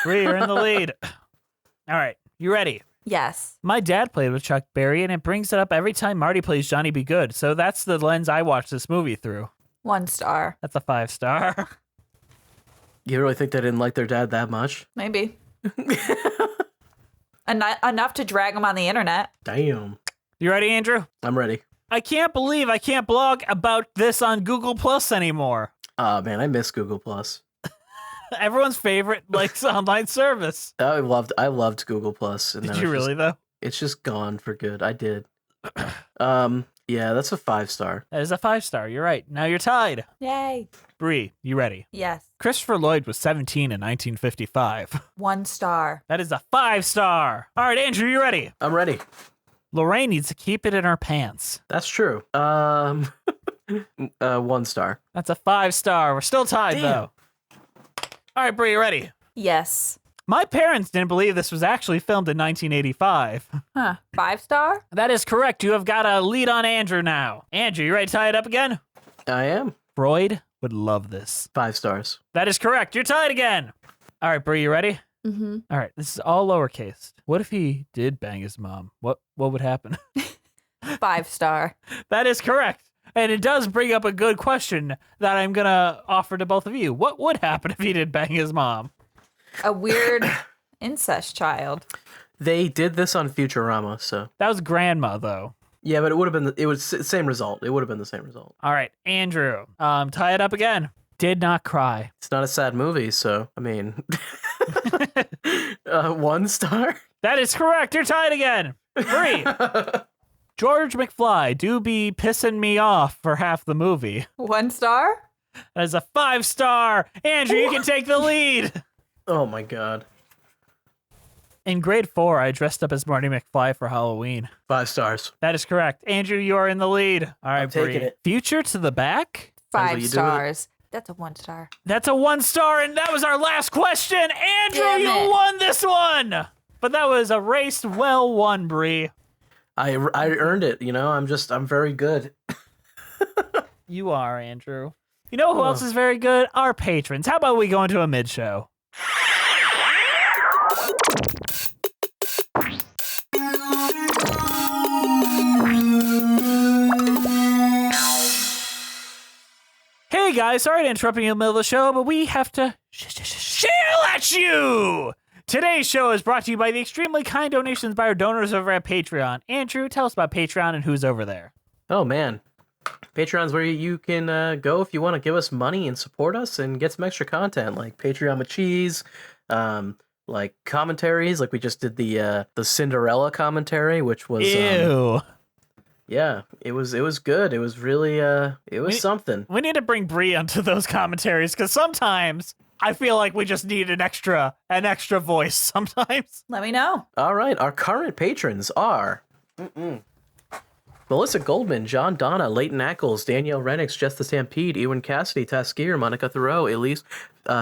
S1: Brie, you're in the lead. All right, you ready?
S3: Yes.
S1: My dad played with Chuck Berry, and it brings it up every time Marty plays Johnny Be Good. So that's the lens I watch this movie through.
S3: 1 star.
S1: That's a 5 star.
S2: You really think they didn't like their dad that much?
S3: Maybe. Enough to drag them on the internet.
S2: Damn.
S1: You ready, Andrew?
S2: I'm ready.
S1: I can't believe I can't blog about this on Google Plus anymore.
S2: Oh man, I miss Google Plus.
S1: Everyone's favorite online service.
S2: I loved Google Plus. And
S1: Did
S2: then
S1: you really though?
S2: It's just gone for good. I did. Yeah, that's a 5 star.
S1: That is a 5 star. You're right. Now you're tied.
S3: Yay.
S1: Bree, you ready?
S3: Yes.
S1: Christopher Lloyd was 17 in 1955.
S3: 1 star.
S1: That is a 5 star. All right, Andrew, you ready?
S2: I'm ready.
S1: Lorraine needs to keep it in her pants.
S2: That's true. 1 star.
S1: That's a 5 star. We're still tied,
S2: Damn.
S1: though. All right, Bree, you ready?
S3: Yes.
S1: My parents didn't believe this was actually filmed in 1985.
S3: Huh. 5 star?
S1: That is correct. You have got a lead on Andrew now. Andrew, you ready to tie it up again?
S2: I am.
S1: Freud would love this.
S2: 5 stars.
S1: That is correct. You're tied again. All right, Bree, you ready?
S3: Mm-hmm.
S1: All right, this is all lowercase. What if he did bang his mom? What would happen?
S3: 5 star.
S1: That is correct. And it does bring up a good question that I'm going to offer to both of you. What would happen if he did bang his mom?
S3: A weird incest child.
S2: They did this on Futurama, so
S1: That was grandma, though.
S2: Yeah, but it would have been the same result. It would have been the same result.
S1: All right, Andrew, tie it up again. Did not cry.
S2: It's not a sad movie, so I mean, 1 star.
S1: That is correct. You're tied again. 3. George McFly do be pissing me off for half the movie.
S3: 1 star?
S1: That is a 5-star. Andrew, you can take the lead.
S2: Oh my god.
S1: In grade 4, I dressed up as Marty McFly for Halloween.
S2: 5 stars.
S1: That is correct. Andrew, you are in the lead. All right,
S2: I'm taking
S1: Bree.
S2: it.
S1: Future to the back?
S2: Depends what
S3: 5
S2: you do with it.
S3: stars. That's a 1 star.
S1: That's a 1 star, and that was our last question. Andrew,
S3: Damn
S1: you
S3: it.
S1: won this one. But that was a race well won, Bree.
S2: I earned it. You know, I'm very good.
S1: You are, Andrew. You know who else is very good? Our patrons. How about we go into a mid-show? Hey guys, sorry to interrupt you in the middle of the show, but we have to shill at you! Today's show is brought to you by the extremely kind donations by our donors over at Patreon. Andrew, tell us about Patreon and who's over there.
S2: Oh man, Patreon's where you can go if you want to give us money and support us and get some extra content like Patreon with cheese, like commentaries, like we just did the Cinderella commentary, which was
S1: Ew.
S2: yeah, it was good. It was really it was something.
S1: We need to bring Bree onto those commentaries because sometimes I feel like we just need an extra voice sometimes.
S3: Let me know.
S2: All right, our current patrons are Melissa Goldman, John Donna, Leighton Ackles, Danielle Renix, Jess the Stampede, Ewan Cassidy, Taskier, Monica Thoreau, Elise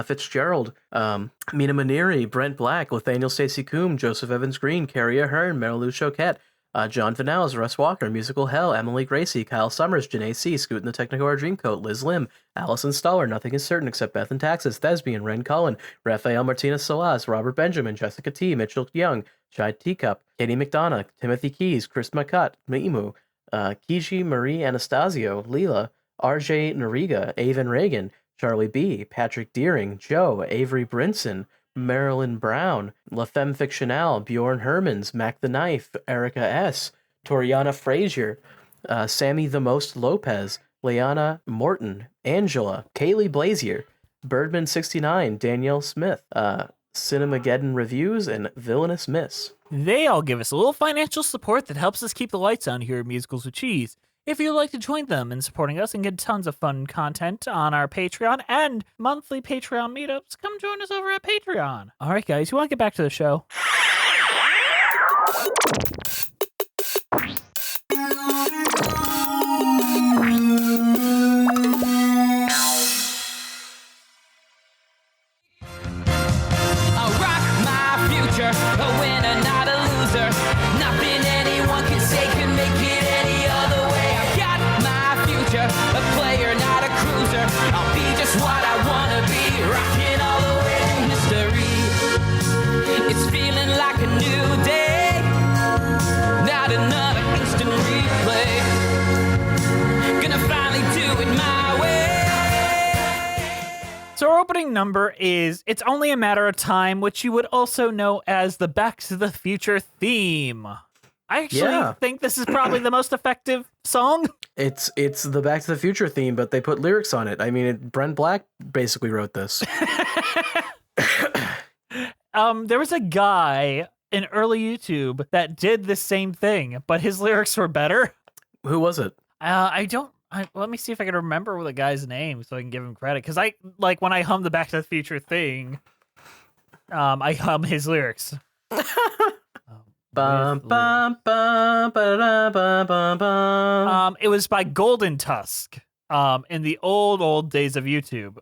S2: Fitzgerald, Mina Maneri, Brent Black, Nathaniel Stacey Coombe, Joseph Evans Green, Carrie Ahern, Marilou Choquette, John Vanals, Russ Walker, Musical Hell, Emily Gracie, Kyle Summers, Janae C, Scoot in the Technicolor Dreamcoat, Liz Lim, Allison Stoller, Nothing is Certain Except Beth and Taxes, Thespian, Ren Cullen, Rafael Martinez Salas, Robert Benjamin, Jessica T, Mitchell Young, Chai Teacup, Katie McDonough, Timothy Keys, Chris McCutt, Meimu, Kiji Marie Anastasio, Leela, RJ Noriga, Avon Reagan, Charlie B, Patrick Deering, Joe, Avery Brinson, Marilyn Brown, La Femme Fictionale, Bjorn Hermans, Mac the Knife, Erica S, Toriana Frazier, Sammy the Most Lopez, Leanna Morton, Angela, Kaylee Blazier, Birdman69, Danielle Smith, Cinemageddon Reviews, and Villainous Miss.
S1: They all give us a little financial support that helps us keep the lights on here at Musicals with Cheese. If you'd like to join them in supporting us and get tons of fun content on our Patreon and monthly Patreon meetups, come join us over at Patreon. All right, guys, you want to get back to the show?
S4: I'll rock my future, a winner, not a loser. Nothing anyone can say can make it any other way. I got my future, a player, not a cruiser. I'll be just what I wanna be, rocking all the way through history. It's feeling like a new day, not another instant replay. Gonna finally do it my way.
S1: So our opening number is It's Only a Matter of Time, which you would also know as the Back to the Future theme. I actually think this is probably the most effective song.
S2: It's the Back to the Future theme, but they put lyrics on it. I mean, Brent Black basically wrote this.
S1: There was a guy in early YouTube that did the same thing, but his lyrics were better.
S2: Who was it?
S1: Let me see if I can remember the guy's name so I can give him credit. Because when I hum the Back to the Future thing, I hum his lyrics.
S2: Bum, bum, bum, ba-da, bum, bum, bum.
S1: It was by Golden Tusk in the old days of YouTube.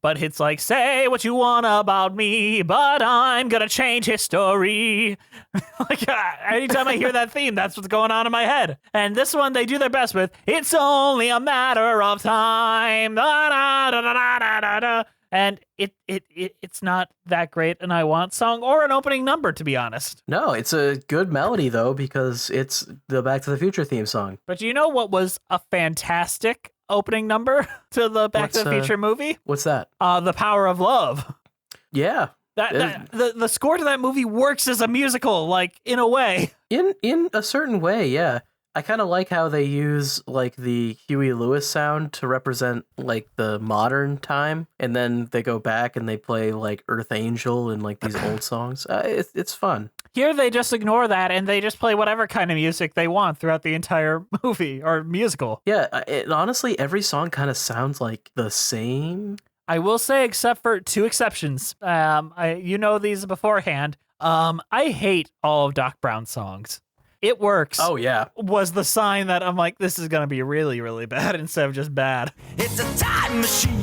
S1: But it's like, say what you want about me, but I'm gonna change history. Anytime I hear that theme, that's what's going on in my head. And this one, they do their best with, it's only a matter of time. Da, da, da, da, da, da, da. And it's not that great an I Want song or an opening number, to be honest.
S2: No, it's a good melody, though, because it's the Back to the Future theme song.
S1: But you know what was a fantastic opening number to the Back to the Future movie?
S2: What's that?
S1: The Power of Love.
S2: Yeah.
S1: The score to that movie works as a musical, like, in a way.
S2: In a certain way, yeah. I kind of like how they use like the Huey Lewis sound to represent like the modern time, and then they go back and they play like Earth Angel and like these old songs. It's fun.
S1: Here they just ignore that and they just play whatever kind of music they want throughout the entire movie or musical.
S2: Yeah, honestly, every song kind of sounds like the same.
S1: I will say, except for two exceptions. You know these beforehand. I hate all of Doc Brown's songs. It Works.
S2: Oh, yeah.
S1: Was the sign that I'm like, this is going to be really, really bad instead of just bad.
S4: It's a time machine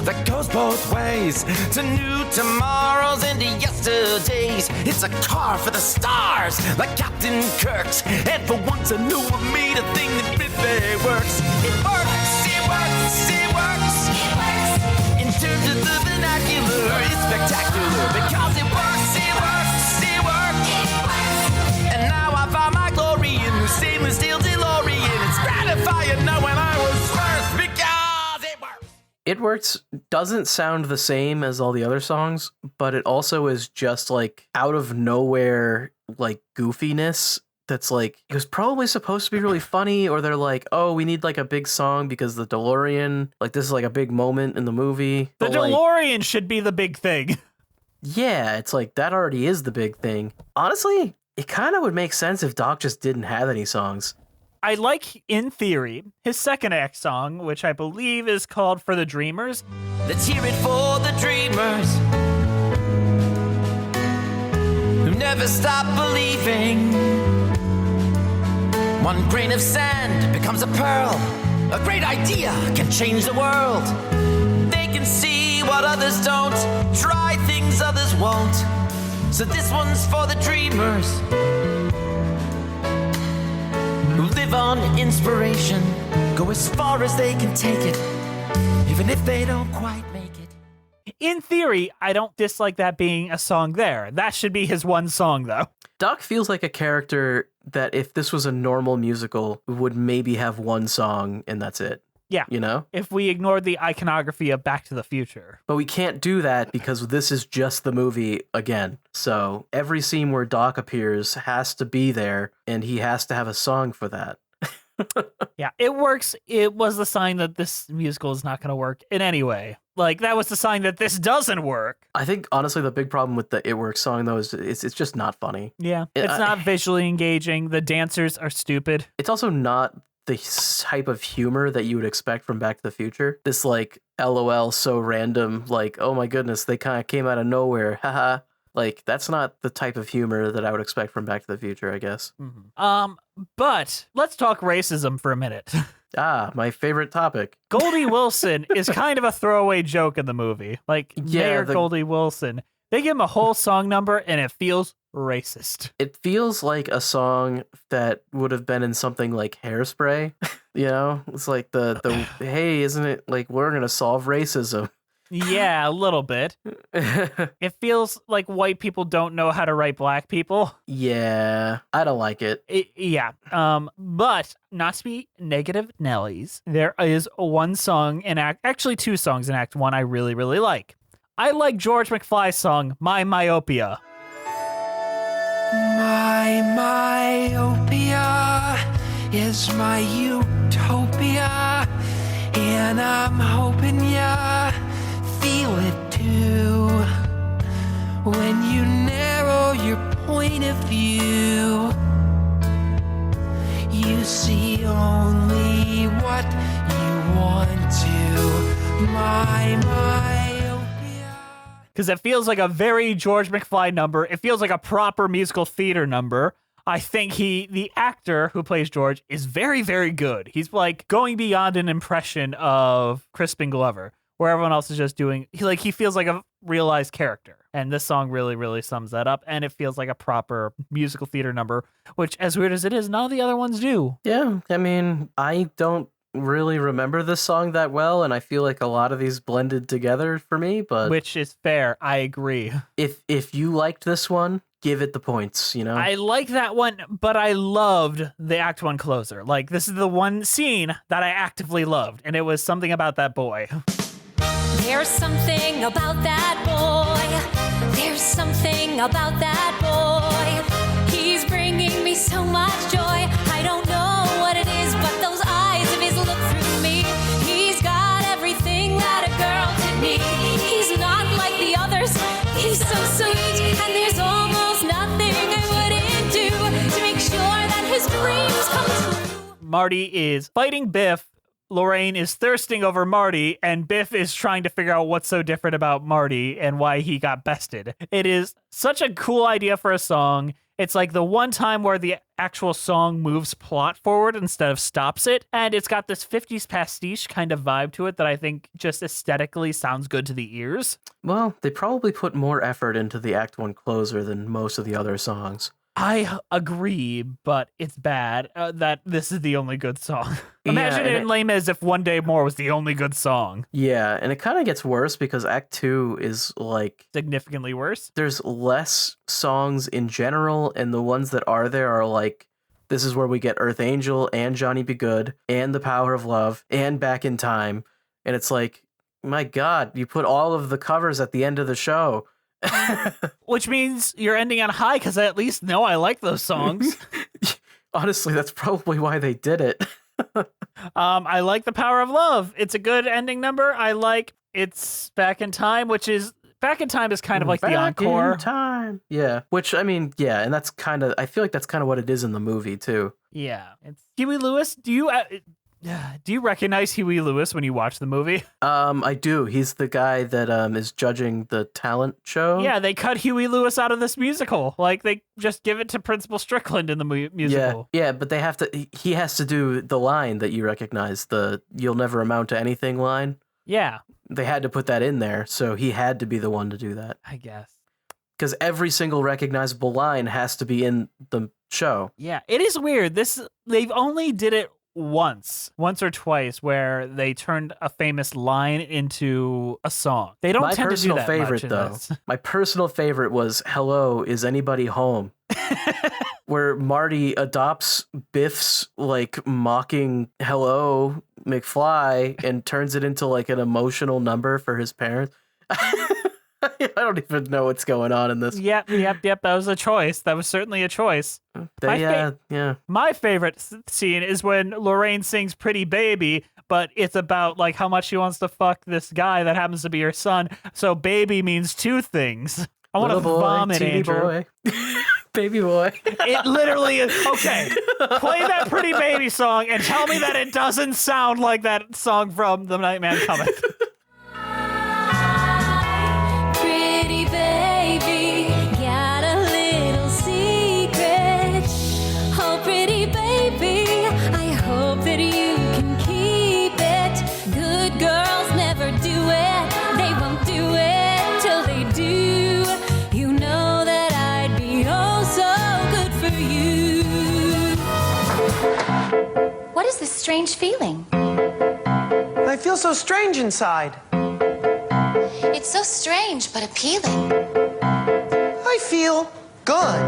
S4: that goes both ways, to new tomorrows and to yesterdays. It's a car for the stars, like Captain Kirk's. And for once I knew I made a thing that really works. It works, it works, it works. It works. In terms of the vernacular, it's spectacular because it works, it works, it works. It works. And now I found my glory in the stainless steel DeLorean. It's gratifying knowing I was first because it works.
S2: It Works doesn't sound the same as all the other songs, but it also is just like out of nowhere, like goofiness. That's like, it was probably supposed to be really funny, or they're like, oh, we need like a big song because the DeLorean, like this is like a big moment in the movie.
S1: The
S2: But, like,
S1: DeLorean should be the big thing.
S2: yeah, it's like that already is the big thing. Honestly, it kind of would make sense if Doc just didn't have any songs.
S1: I like, in theory, his second act song, which I believe is called For the Dreamers.
S4: Let's hear it for the dreamers who never stop believing. One grain of sand becomes a pearl. A great idea can change the world. They can see what others don't, try things others won't. So this one's for the dreamers who live on inspiration, go as far as they can take it, even if they don't quite make it.
S1: In theory, I don't dislike that being a song there. That should be his one song, though.
S2: Doc feels like a character that if this was a normal musical would maybe have one song and that's it.
S1: Yeah.
S2: You know?
S1: If we ignored the iconography of Back to the Future.
S2: But we can't do that because this is just the movie again. So every scene where Doc appears has to be there, and he has to have a song for that.
S1: Yeah, It Works. It was the sign that this musical is not going to work in any way. Like, that was the sign that this doesn't work.
S2: I think, honestly, the big problem with the It Works song, though, is it's just not funny.
S1: Yeah, it's not visually engaging. The dancers are stupid.
S2: It's also not the type of humor that you would expect from Back to the Future. This, like, LOL, so random, like, oh my goodness, they kind of came out of nowhere, haha. Like, that's not the type of humor that I would expect from Back to the Future, I guess.
S1: Mm-hmm. But let's talk racism for a minute.
S2: My favorite topic.
S1: Goldie Wilson is kind of a throwaway joke in the movie. Like, Mayor Goldie Wilson. They give him a whole song number, and it feels racist.
S2: It feels like a song that would have been in something like Hairspray. You know? It's like the hey, isn't it like we're going to solve racism?
S1: Yeah, a little bit. It feels like white people don't know how to write black people.
S2: Yeah, I don't like it.
S1: Yeah. But not to be negative Nellies, there is one song in actually two songs in Act 1 I really, really like. I like George McFly's song, My Myopia.
S6: My myopia is my utopia, and I'm hoping ya feel it too. When you narrow your point of view, you see only what you want to. My myopia.
S1: Because it feels like a very George McFly number. It feels like a proper musical theater number. I think the actor who plays George is very, very good. He's like going beyond an impression of Crispin Glover, where everyone else is just doing, he feels like a realized character. And this song really, really sums that up. And it feels like a proper musical theater number, which, as weird as it is, none of the other ones do.
S2: Yeah, I mean, I don't really remember this song that well, and I feel like a lot of these blended together for me, but
S1: Which is fair. I agree.
S2: if you liked this one, give it the points, you know?
S1: I like that one, but I loved the Act 1 closer. Like, this is the one scene that I actively loved, and it was something about that boy.
S7: There's something about that boy. There's something about that boy. He's bringing me so much joy. I don't know sweet, and there's almost nothing I wouldn't do to make sure that his dreams come true.
S1: Marty is fighting Biff. Lorraine is thirsting over Marty, and Biff is trying to figure out what's so different about Marty and why he got bested. It is such a cool idea for a song. It's like the one time where the actual song moves plot forward instead of stops it, and it's got this 50s pastiche kind of vibe to it that I think just aesthetically sounds good to the ears.
S2: Well, they probably put more effort into the Act 1 closer than most of the other songs.
S1: I agree, but it's bad that this is the only good song. Imagine it in Les Mis if One Day More was the only good song.
S2: Yeah, and it kind of gets worse because Act 2 is like...
S1: Significantly worse?
S2: There's less songs in general, and the ones that are there are like, this is where we get Earth Angel and Johnny Be Good and The Power of Love and Back in Time. And it's like, my God, you put all of the covers at the end of the show.
S1: Which means you're ending on high because I at least know I like those songs.
S2: Honestly, that's probably why they did it.
S1: I like The Power of Love. It's a good ending number. I like It's Back in Time, which is Back in Time is kind of like the encore.
S2: Back in Time. Yeah. Which, I mean, yeah, and that's kind of, I feel like that's kind of what it is in the movie, too.
S1: Yeah. It's Huey Lewis. Do you recognize Huey Lewis when you watch the movie?
S2: I do. He's the guy that is judging the talent show.
S1: Yeah, they cut Huey Lewis out of this musical. Like, they just give it to Principal Strickland in the musical.
S2: Yeah, but they have to, he has to do the line that you recognize, the "you'll never amount to anything" line.
S1: Yeah.
S2: They had to put that in there, so he had to be the one to do that.
S1: I guess.
S2: Because every single recognizable line has to be in the show.
S1: Yeah, it is weird. They've only did it once or twice where they turned a famous line into a song. They don't tend to do that
S2: favorite,
S1: much in
S2: though.
S1: this.
S2: My personal favorite was "Hello, is anybody home?" Where Marty adopts Biff's like mocking "Hello, McFly" and turns it into like an emotional number for his parents. I don't even know what's going on in this.
S1: Yep. That was a choice. That was certainly a choice.
S2: Yeah.
S1: My favorite scene is when Lorraine sings "Pretty Baby," but it's about like how much she wants to fuck this guy that happens to be her son. So "baby" means two things. I want to vomit, Andrew.
S2: Boy. Baby boy.
S1: It literally is. Okay, play that "Pretty Baby" song and tell me that it doesn't sound like that song from The Nightman Cometh.
S7: Pretty baby, got a little secret. Oh, pretty baby, I hope that you can keep it. Good girls never do it. They won't do it till they do. You know that I'd be oh so good for you.
S8: What is this strange feeling?
S6: I feel so strange inside.
S8: It's so strange but appealing.
S6: I feel good.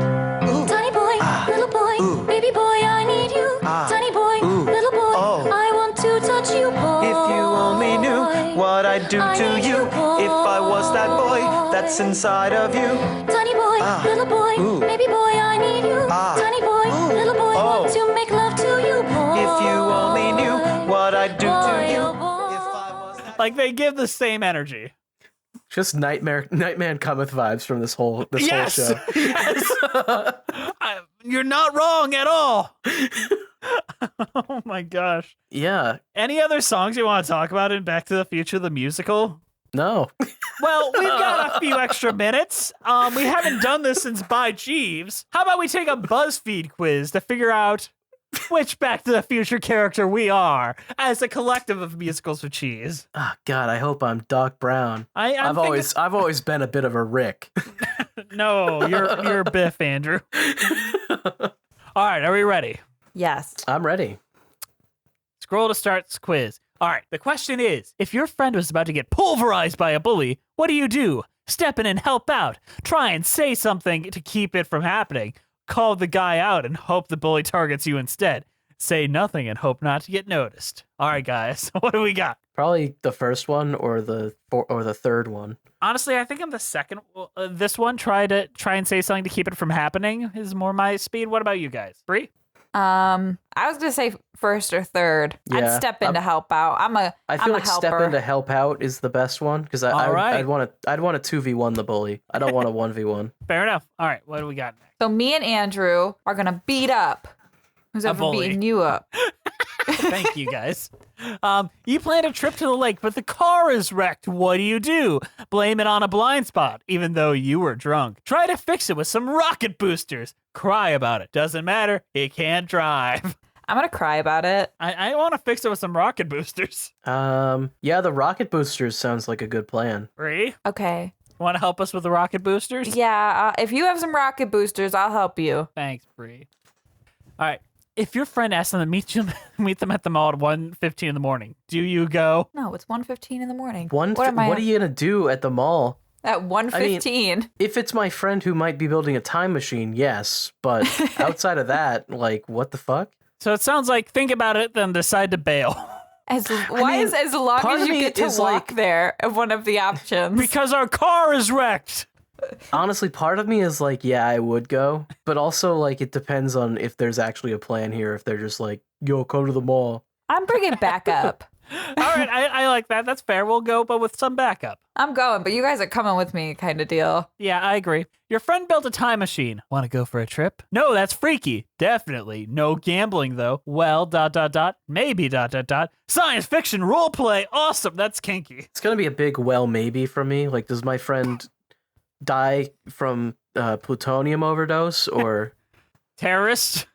S6: Ooh.
S7: Tiny boy, little boy,
S6: Ooh.
S7: baby boy, I need you. Tiny boy,
S6: Ooh.
S7: little boy,
S6: Oh.
S7: I want to touch you, boy.
S6: If you only knew what I'd do
S7: I
S6: to
S7: need
S6: you
S7: boy.
S6: if I was that boy that's inside of you.
S7: Tiny boy, little boy,
S6: Ooh.
S7: baby boy, I need you. Tiny boy,
S6: Ooh.
S7: little boy,
S6: Oh.
S7: want to make love to you, boy.
S6: If you only knew what I'd do to
S7: Boy,
S6: you
S7: oh,
S6: if
S7: boy.
S6: I was that
S1: Like they give the same energy.
S2: Just Nightman Cometh vibes from this whole whole show.
S1: Yes. You're not wrong at all. Oh my gosh.
S2: Yeah.
S1: Any other songs you want to talk about in Back to the Future, the musical?
S2: No.
S1: Well, we've got a few extra minutes. We haven't done this since By Jeeves. How about we take a BuzzFeed quiz to figure out which Back to the Future character we are as a collective of musicals with cheese?
S2: Oh, God, I hope I'm Doc Brown.
S1: I've
S2: I've always been a bit of a Rick.
S1: No, you're Biff, Andrew. All right, are we ready?
S3: Yes.
S2: I'm ready.
S1: Scroll to start this quiz. All right, the question is, if your friend was about to get pulverized by a bully, what do? Step in and help out. Try and say something to keep it from happening. Call the guy out and hope the bully targets you instead. Say nothing and hope not to get noticed. All right, guys, what do we got?
S2: Probably the first one or the third one.
S1: Honestly, I think I'm the second. This one, try and say something to keep it from happening is more my speed. What about you guys? Bree?
S3: I was gonna say first or third. I'd
S2: Yeah,
S3: step in to help out.
S2: I feel
S3: I'm
S2: like
S3: a helper.
S2: step in to help out is the best one because
S1: All right.
S2: I'd want to 2v1 the bully. I don't want a 1v1.
S1: Fair enough. All right, what do we got next?
S3: So me and Andrew are gonna beat up who's ever
S1: bully.
S3: beating you up.
S1: Thank you, guys. You planned a trip to the lake, but the car is wrecked. What do? Blame it on a blind spot, even though you were drunk. Try to fix it with some rocket boosters. Cry about it. Doesn't matter. He can't drive.
S3: I'm gonna cry about it.
S1: I want to fix it with some rocket boosters.
S2: Yeah, the rocket boosters sounds like a good plan.
S1: Bree,
S3: Okay.
S1: want to help us with the rocket boosters?
S3: Yeah, if you have some rocket boosters, I'll help you.
S1: Thanks, Bree. All right. If your friend asks them to meet them at the mall at 1:15 in the morning, do you go?
S3: No, it's 1:15 in the morning.
S2: What
S3: am I
S2: are you gonna do at the mall?
S3: at 1:15?
S2: If it's my friend who might be building a time machine, yes. But outside of that, like, what the fuck?
S1: So it sounds like think about it, then decide to bail.
S3: As long
S2: part
S3: as
S2: of
S3: you
S2: me
S3: get to
S2: is
S3: walk
S2: like-
S3: there of one of the options?
S1: Because our car is wrecked.
S2: Honestly, part of me is like, yeah, I would go. But also, like, it depends on if there's actually a plan here. If they're just like, yo, come to the mall.
S3: I'm bringing backup.
S1: All right, I like that. That's fair. We'll go, but with some backup.
S3: I'm going, but you guys are coming with me, kind of deal.
S1: Yeah, I agree. Your friend built a time machine. Want to go for a trip? No, that's freaky. Definitely. No gambling, though. Well, ... maybe ... Science fiction role play. Awesome. That's kinky.
S2: It's gonna be a big well maybe for me. Like, does my friend die from plutonium overdose or
S1: Terrorist.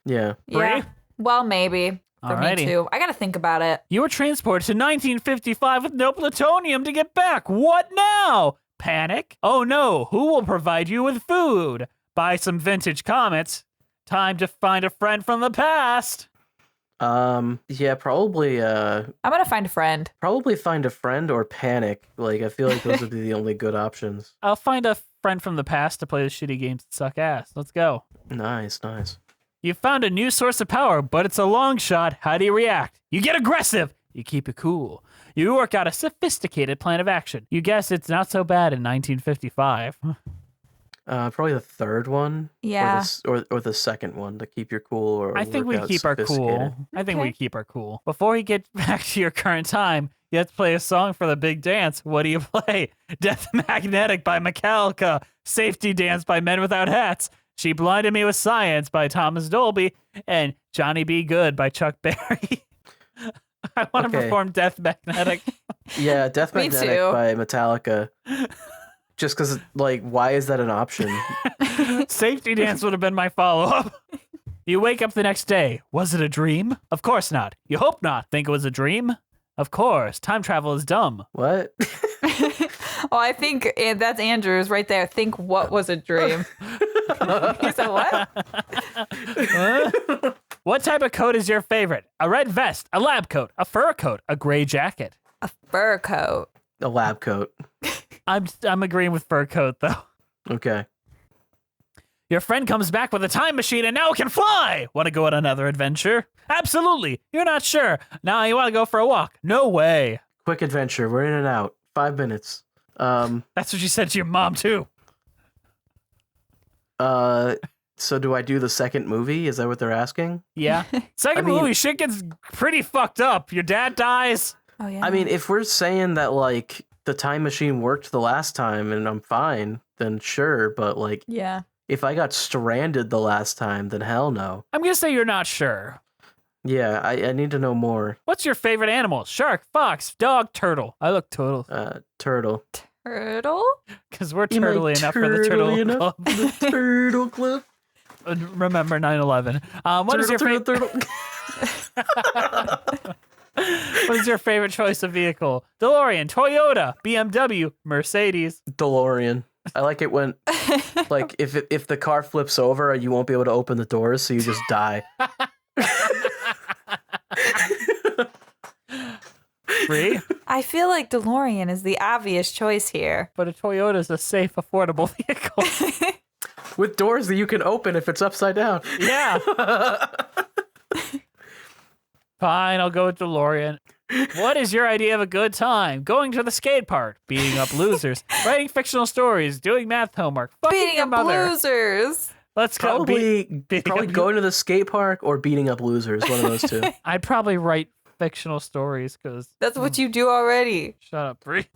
S2: yeah?
S3: Yeah. Well, maybe. For
S1: Alrighty.
S3: me, too. I got to think about it.
S1: You were transported to 1955 with no plutonium to get back. What now? Panic? Oh no, who will provide you with food? Buy some vintage comets. Time to find a friend from the past.
S2: Yeah, probably
S3: I'm going to find a friend.
S2: find a friend or panic. Like, I feel like those would be the only good options.
S1: I'll find a friend from the past to play the shitty games that suck ass. Let's go.
S2: Nice.
S1: You found a new source of power, but it's a long shot. How do you react? You get aggressive. You keep it cool. You work out a sophisticated plan of action. You guess it's not so bad in 1955.
S2: Probably the third one.
S3: Yeah.
S2: Or the second one to keep your cool. Or
S1: I think we
S2: work out
S1: keep our cool.
S2: sophisticated.
S1: I think we
S3: Okay.
S1: keep our cool. Before you get back to your current time, you have to play a song for the big dance. What do you play? Death Magnetic by Metallica. Safety Dance by Men Without Hats. She Blinded Me with Science by Thomas Dolby. And Johnny Be Good by Chuck Berry. I want to
S2: Okay.
S1: perform Death Magnetic.
S2: Yeah, Death
S3: Me
S2: Magnetic
S3: too.
S2: by Metallica. Just because, like, why is that an option?
S1: Safety Dance would have been my follow-up. You wake up the next day. Was it a dream? Of course not. You hope not. Think it was a dream? Of course. Time travel is dumb.
S2: What?
S3: Oh, I think that's Andrew's right there. Think what was a dream. He said what?
S1: What type of coat is your favorite? A red vest, a lab coat, a fur coat, a gray jacket.
S3: A fur coat.
S2: A lab coat.
S1: I'm agreeing with fur coat though.
S2: Okay.
S1: Your friend comes back with a time machine and now it can fly. Want to go on another adventure? Absolutely. You're not sure. Now you want to go for a walk? No way.
S2: Quick adventure. We're in and out. 5 minutes.
S1: That's what you said to your mom too.
S2: So do I do the second movie? Is that what they're asking?
S1: Yeah. Second
S2: I mean-
S1: movie, shit gets pretty fucked up. Your dad dies.
S3: Oh, yeah.
S2: I mean, if we're saying that, like, the time machine worked the last time and I'm fine, then sure. But, like,
S3: yeah.
S2: if I got stranded the last time, then hell no.
S1: I'm gonna say you're not sure.
S2: Yeah, I need to know more.
S1: What's your favorite animal? Shark, fox, dog, turtle. I look turtle
S2: Turtle.
S3: Turtle?
S1: because we're
S2: Am I
S1: turtly enough for the turtle
S2: turtly enough
S1: club.
S2: for the turtle club.
S1: Remember 9/11. What is your favorite?
S2: turtle?
S1: What is your favorite choice of vehicle? DeLorean, Toyota, BMW, Mercedes.
S2: DeLorean. I like it when, like, if the car flips over, you won't be able to open the doors, so you just die.
S1: Free,
S3: I feel like DeLorean is the obvious choice here.
S1: but a Toyota is a safe, affordable vehicle.
S2: With doors that you can open if it's upside down.
S1: Yeah. Fine, I'll go with DeLorean. What is your idea of a good time? Going to the skate park, beating up losers, writing fictional stories, doing math homework, fucking
S3: Beating
S1: your
S3: up
S1: mother.
S3: losers.
S1: Let's go.
S2: Probably
S1: beating up
S2: going to the skate park or beating up losers. One of those two.
S1: I'd probably write fictional stories because.
S3: That's what you do already.
S1: Shut up, Brie.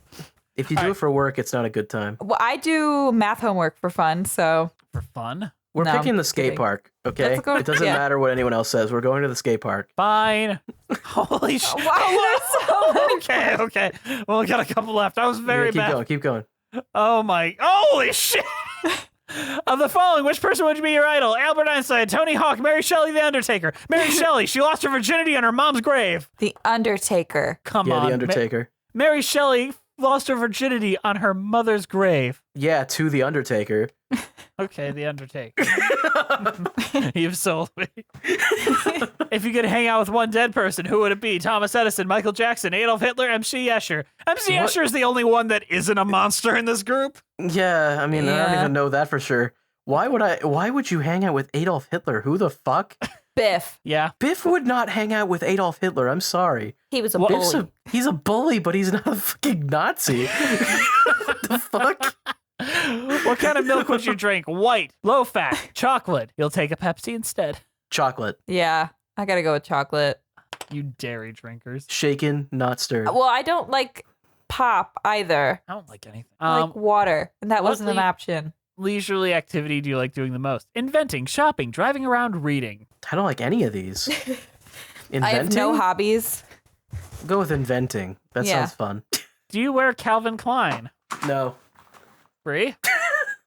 S2: If you do it for work, it's not a good time.
S3: Well, I do math homework for fun, so
S1: For fun?
S2: We're
S3: No,
S2: picking
S3: I'm
S2: the skate
S3: kidding.
S2: park, okay?
S3: Let's go-
S2: It doesn't
S3: yeah.
S2: matter what anyone else says. We're going to the skate park.
S1: Fine. Holy shit.
S3: why there's so many
S1: Okay. Well, we got a couple left. I was very
S2: keep
S1: bad.
S2: going, keep going.
S1: Oh my. Holy shit. Of the following, which person would be your idol? Albert Einstein, Tony Hawk, Mary Shelley, The Undertaker. Mary Shelley, she lost her virginity on her mom's grave.
S3: The Undertaker.
S1: Come
S2: Yeah,
S1: on.
S2: the Undertaker.
S1: Mary Shelley lost her virginity on her mother's grave.
S2: Yeah, to the Undertaker.
S1: Okay, The Undertaker. You've sold me. If you could hang out with one dead person, who would it be? Thomas Edison, Michael Jackson, Adolf Hitler, MC Escher. MC
S2: What?
S1: Escher is the only one that isn't a monster in this group.
S2: Yeah, I mean, I don't
S3: Yeah.
S2: even know that for sure. Why would you hang out with Adolf Hitler? Who the fuck?
S3: Biff.
S1: Yeah.
S2: Biff would not hang out with Adolf Hitler. I'm sorry.
S3: He was a
S2: Biff's
S3: bully.
S2: he's a bully, but he's not a fucking Nazi. What the fuck?
S1: What kind of milk would you drink? White, low fat, chocolate. You'll take a Pepsi instead.
S2: Chocolate.
S3: Yeah, I gotta go with chocolate.
S1: You dairy drinkers.
S2: Shaken, not stirred.
S3: Well, I don't like pop either.
S1: I don't like anything.
S3: I like water, and that
S1: what
S3: wasn't an
S1: le-
S3: option.
S1: Leisurely activity do you like doing the most? Inventing, shopping, driving around, reading.
S2: I don't like any of these. Inventing?
S3: I have no hobbies.
S2: Go with inventing. That
S3: Yeah.
S2: sounds fun.
S1: Do you wear Calvin Klein?
S2: No.
S1: Brie?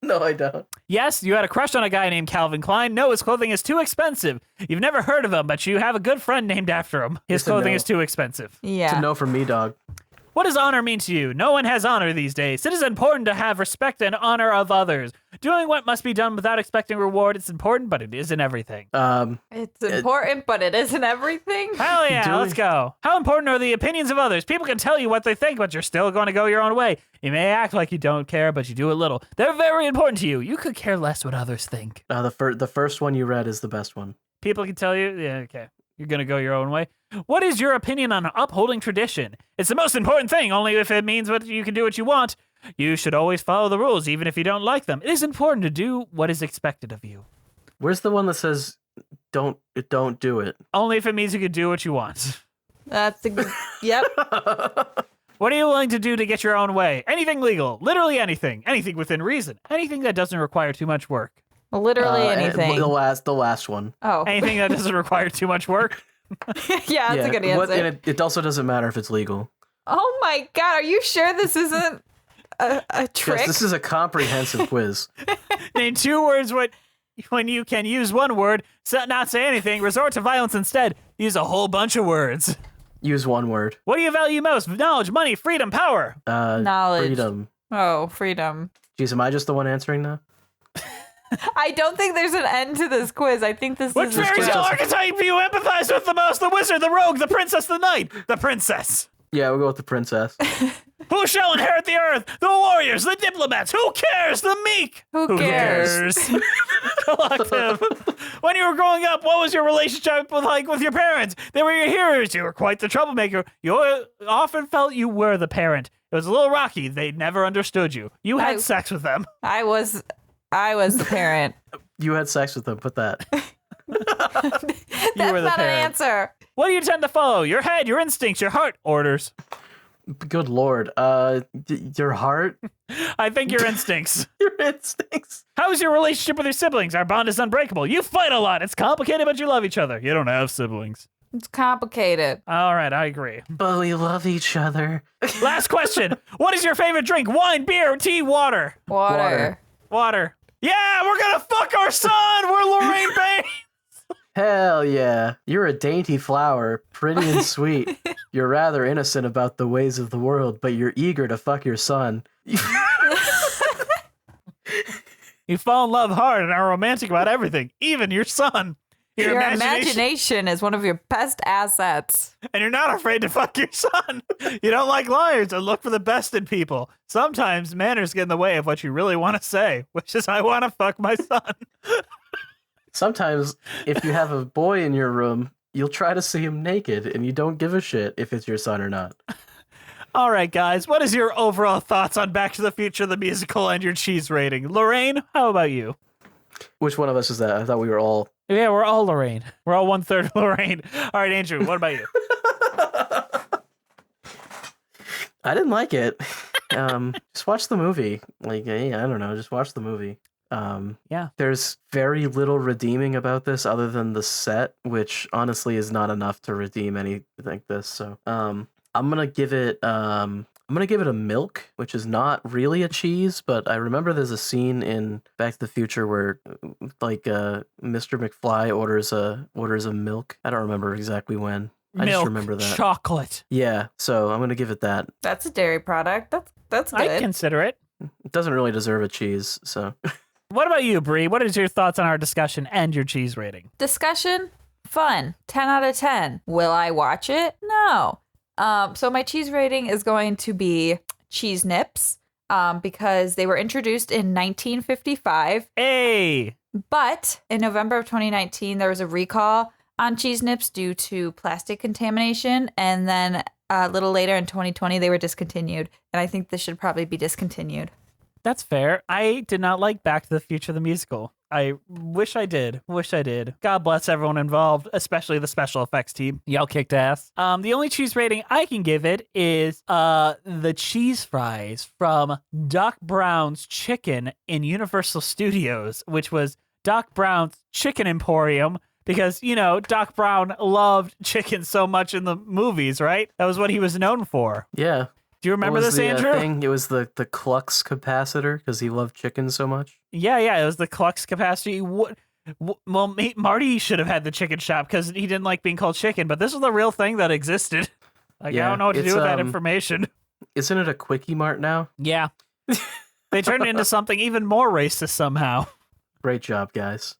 S2: No, I don't.
S1: Yes, you had a crush on a guy named Calvin Klein. No, his clothing is too expensive. You've never heard of him, but you have a good friend named after him. His
S2: Yes and
S1: clothing
S2: no.
S1: is too expensive.
S3: Yeah.
S2: It's a no from me, dog.
S1: What does honor mean to you? No one has honor these days. It is important to have respect and honor of others. Doing what must be done without expecting reward. It's important, but it isn't everything.
S3: It's important, but it isn't everything.
S1: Hell yeah,
S2: Doing-
S1: let's go. How important are the opinions of others? People can tell you what they think, but you're still going to go your own way. You may act like you don't care, but you do a little. They're very important to you. You could care less what others think.
S2: The first one you read is the best one.
S1: People can tell you, yeah, okay, you're going to go your own way. What is your opinion on upholding tradition? It's the most important thing, only if it means what you can do what you want. You should always follow the rules, even if you don't like them. It is important to do what is expected of you.
S2: Where's the one that says don't do it?
S1: Only if it means you can do what you want.
S3: That's a good. Yep.
S1: What are you willing to do to get your own way? Anything legal. Literally anything. Anything within reason. Anything that doesn't require too much work.
S3: Literally anything.
S2: The last one.
S3: Oh.
S1: Anything that doesn't require too much work.
S3: Yeah, that's a good answer.
S2: And it also doesn't matter if it's legal.
S3: Oh my god, are you sure this isn't a trick?
S2: Yes, this is a comprehensive quiz.
S1: Name 2 words when you can use one word, not say anything, resort to violence instead. Use a whole bunch of words.
S2: Use one word.
S1: What do you value most? Knowledge, money, freedom, power.
S3: Knowledge.
S2: Freedom.
S3: Oh, freedom.
S2: Jeez, am I just the one answering now?
S3: I don't think there's an end to this quiz. I think this
S1: Which
S3: is
S1: fairy tale archetype do you empathize with the most? The wizard, the rogue, the princess, the knight, the princess.
S2: Yeah, we'll go with the princess.
S1: Who shall inherit the earth? The warriors, the diplomats. Who cares? The meek.
S3: Who cares?
S1: Collective. When you were growing up, what was your relationship with your parents? They were your heroes. You were quite the troublemaker. You often felt you were the parent. It was a little rocky. They never understood you. You had sex with them.
S3: I was the parent.
S2: You had sex with them. Put that.
S1: You were the
S3: That's not an
S1: parent.
S3: answer.
S1: What do you tend to follow? Your head, your instincts, your heart orders.
S2: Good lord. Your heart.
S1: I think your instincts.
S2: Your instincts.
S1: How's your relationship with your siblings? Our bond is unbreakable. You fight a lot. It's complicated, but you love each other. You don't have siblings.
S3: It's complicated.
S1: All right, I agree.
S2: But we love each other.
S1: Last question. What is your favorite drink? Wine, beer, tea, water?
S3: Water.
S1: Water. Yeah, we're gonna fuck our son. We're Lorraine Baines.
S2: Hell yeah. You're a dainty flower, pretty and sweet. You're rather innocent about the ways of the world, but you're eager to fuck your son.
S1: You fall in love hard and are romantic about everything, even your son.
S3: Your imagination is one of your best assets.
S1: And you're not afraid to fuck your son. You don't like liars and look for the best in people. Sometimes manners get in the way of what you really want to say, which is, I want to fuck my son.
S2: Sometimes, if you have a boy in your room, you'll try to see him naked, and you don't give a shit if it's your son or not.
S1: All right, guys, what is your overall thoughts on Back to the Future, the musical, and your cheese rating? Lorraine, how about you?
S2: Which one of us is that? I thought we were all.
S1: Yeah, we're all Lorraine. We're all 1/3 Lorraine. All right, Andrew, what about you?
S2: I didn't like it. Just watch the movie. Like, hey, I don't know. Just watch the movie.
S1: Yeah.
S2: There's very little redeeming about this other than the set, which honestly is not enough to redeem anything like this. So, I'm gonna give it a milk, which is not really a cheese, but I remember there's a scene in Back to the Future where like Mr. McFly orders a milk. I don't remember exactly when. I just remember that.
S1: Chocolate.
S2: Yeah, so I'm gonna give it that.
S3: That's a dairy product. That's good.
S1: I consider it.
S2: It doesn't really deserve a cheese, so.
S1: What about you, Bree? What is your thoughts on our discussion and your cheese rating?
S3: Discussion, fun. 10 out of 10. Will I watch it? No. So my cheese rating is going to be cheese nips because they were introduced in 1955.
S1: Hey!
S3: But in November of 2019, there was a recall on cheese nips due to plastic contamination. And then a little later in 2020, they were discontinued. And I think this should probably be discontinued.
S1: That's fair. I did not like Back to the Future the musical. I wish I did. God bless everyone involved, especially the special effects team. Y'all kicked ass. The only cheese rating I can give it is the cheese fries from Doc Brown's Chicken in Universal Studios, which was Doc Brown's Chicken Emporium. Because, you know, Doc Brown loved chicken so much in the movies, right? That was what he was known for.
S2: Yeah.
S1: Do you remember this, Andrew?
S2: Thing? It was the flux capacitor because he loved chicken so much.
S1: Yeah, it was the flux capacity. Well, Marty should have had the chicken shop because he didn't like being called chicken, but this was the real thing that existed. Like,
S2: Yeah,
S1: I don't know what to
S2: it's,
S1: do with that information.
S2: Isn't it a Quickie Mart now?
S1: Yeah. They turned it into something even more racist somehow.
S2: Great job, guys.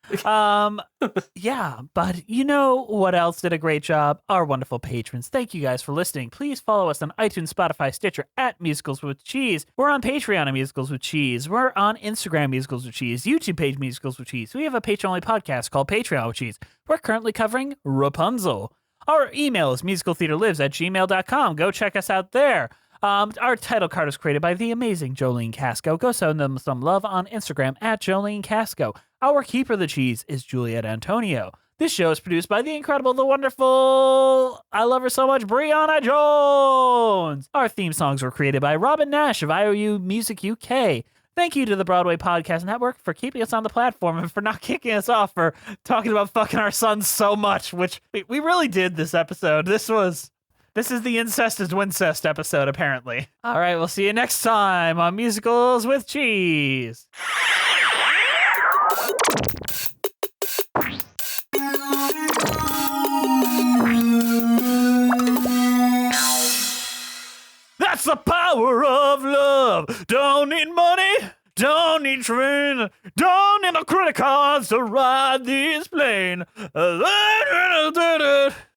S1: Yeah, but you know what else did a great job? Our wonderful patrons. Thank you guys for listening. Please follow us on iTunes, Spotify, Stitcher at Musicals with Cheese. We're on Patreon at Musicals with Cheese. We're on Instagram, Musicals with Cheese. YouTube page, Musicals with Cheese. We have a Patreon-only podcast called Patreon with Cheese. We're currently covering Rapunzel. Our email is musicaltheaterlives@gmail.com. Go check us out there. Our title card was created by the amazing Jolene Casco. Go send them some love on Instagram at Jolene Casco. Our keeper of the cheese is Juliet Antonio. This show is produced by the incredible, the wonderful, I love her so much, Brianna Jones. Our theme songs were created by Robin Nash of IOU Music UK. Thank you to the Broadway Podcast Network for keeping us on the platform and for not kicking us off for talking about fucking our sons so much, which we really did this episode. This is the Incest is Wincest episode, apparently. All right, we'll see you next time on Musicals with Cheese. That's the power of love. Don't need money, don't need train, don't need no credit cards to ride this plane.